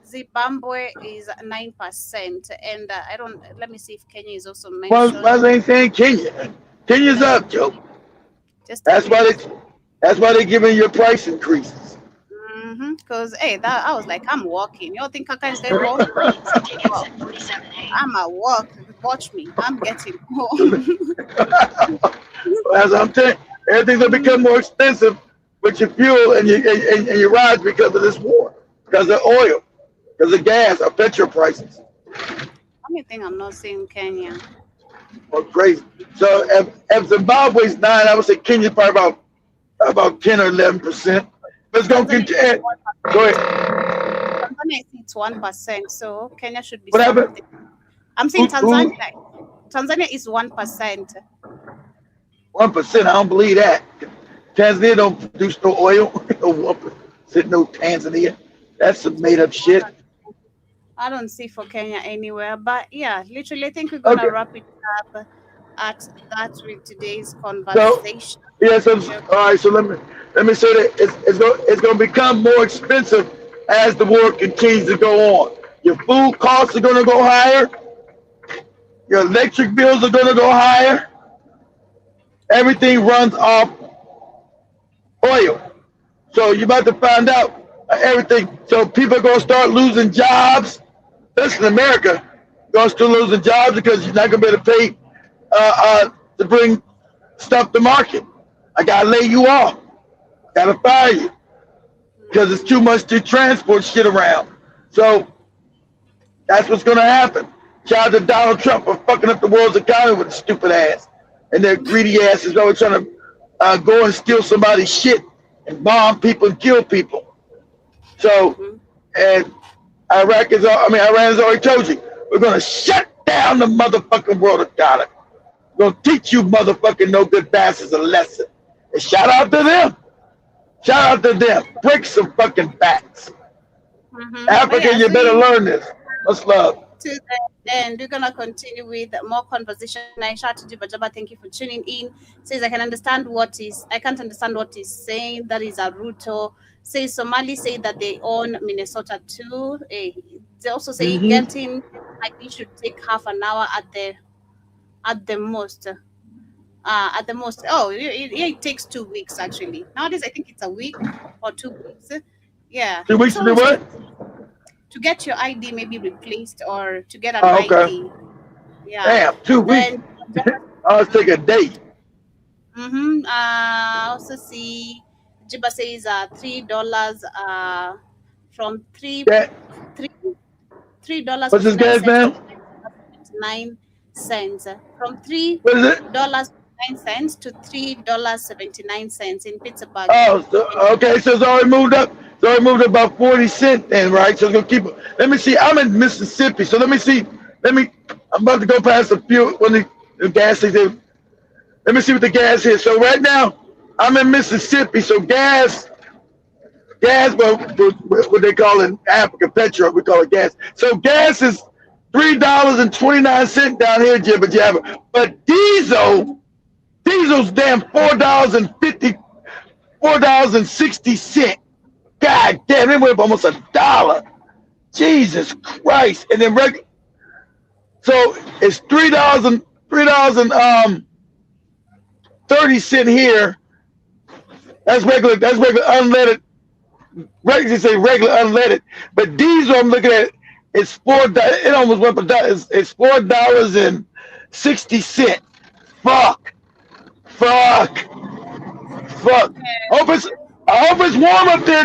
Zimbabwe is 9%, and I don't. Let me see if Kenya is also mentioned. Why they ain't saying Kenya? Kenya's up, Joe. That's why they're giving you price increases. Because I was like, I'm walking. You think I can stay home? I'm at work. Watch me. I'm getting home. As I'm telling you, everything's gonna become more expensive with your fuel and your rides because of this war, because of oil, because of gas, or petrol prices. Only thing I'm not seeing Kenya. Oh, crazy. So if Zimbabwe's 9, I would say Kenya's probably about 10 or 11%. Let's go get you. Go ahead. Tanzania is 1%, so Kenya should be. What happened? I'm saying Tanzania is 1%. 1%, I don't believe that. Tanzania don't produce no oil. No 1%, no Tanzania. That's some made up shit. I don't see for Kenya anywhere, but yeah, literally, I think we're gonna wrap it up at that with today's conversation. All right. So let me say that it's going to become more expensive as the war continues to go on. Your food costs are going to go higher. Your electric bills are going to go higher. Everything runs off oil. So you're about to find out everything. So people are going to start losing jobs. Especially in America, you're going to start losing jobs because you're not going to be able to pay to bring stuff to market. I got to lay you off. Got to fire you because it's too much to transport shit around. So that's what's going to happen. Shout out to Donald Trump for fucking up the world's economy with his stupid ass. And their greedy asses always trying to go and steal somebody's shit and bomb people and kill people. So, and Iran has already told you, we're going to shut down the motherfucking world economy. We're going to teach you motherfucking no good bastards a lesson. And shout out to them. Shout out to them. Break some fucking backs. Africa, you better learn this. Much love. To the end, we're gonna continue with more conversation. I shout to Jibajaba, thank you for tuning in. Says I can't understand what he's saying. That is a Ruto. Says Somali say that they own Minnesota too. They also say getting like we should take half an hour at the most. Oh, it takes 2 weeks actually. Nowadays I think it's a week or 2 weeks. Yeah. 2 weeks to do what? To get your ID maybe replaced or to get an ID. Yeah. Damn, 2 weeks. Let's take a date. Also see, Jiba says $3 from $3 What's this gas, man? 9 cents from $3 to $3.79 in Pittsburgh. Oh, okay. So it's already moved up. It's already moved up about 40 cents then, right? So it's gonna keep it. Let me see. I'm in Mississippi, so let me see. I'm about to go past a few when the gas station. Let me see what the gas is. So right now, I'm in Mississippi. So gas, what they call in Africa, petrol, we call it gas. So gas is $3.29 down here, Jibba Jabba. But diesel's damn $4.60. God damn, it went up almost $1. Jesus Christ. And then regular. So it's $3.30 here. That's regular unleaded. Regular say regular unleaded. But diesel, I'm looking at it's $4. It almost went up $1. It's $4.60. Fuck. I hope it's warm up there.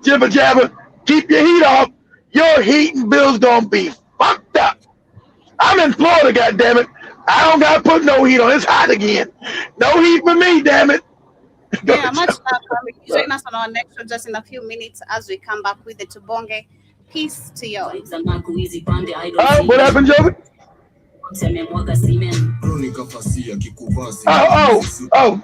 Jibba Jabba. Keep your heat off. Your heating bill's gonna be fucked up. I'm in Florida, goddammit. I don't gotta put no heat on. It's hot again. No heat for me, damn it. Yeah, much love. Join us on our next show just in a few minutes as we come back with the Tubonge. Peace to you. What happened, Joey? Oh.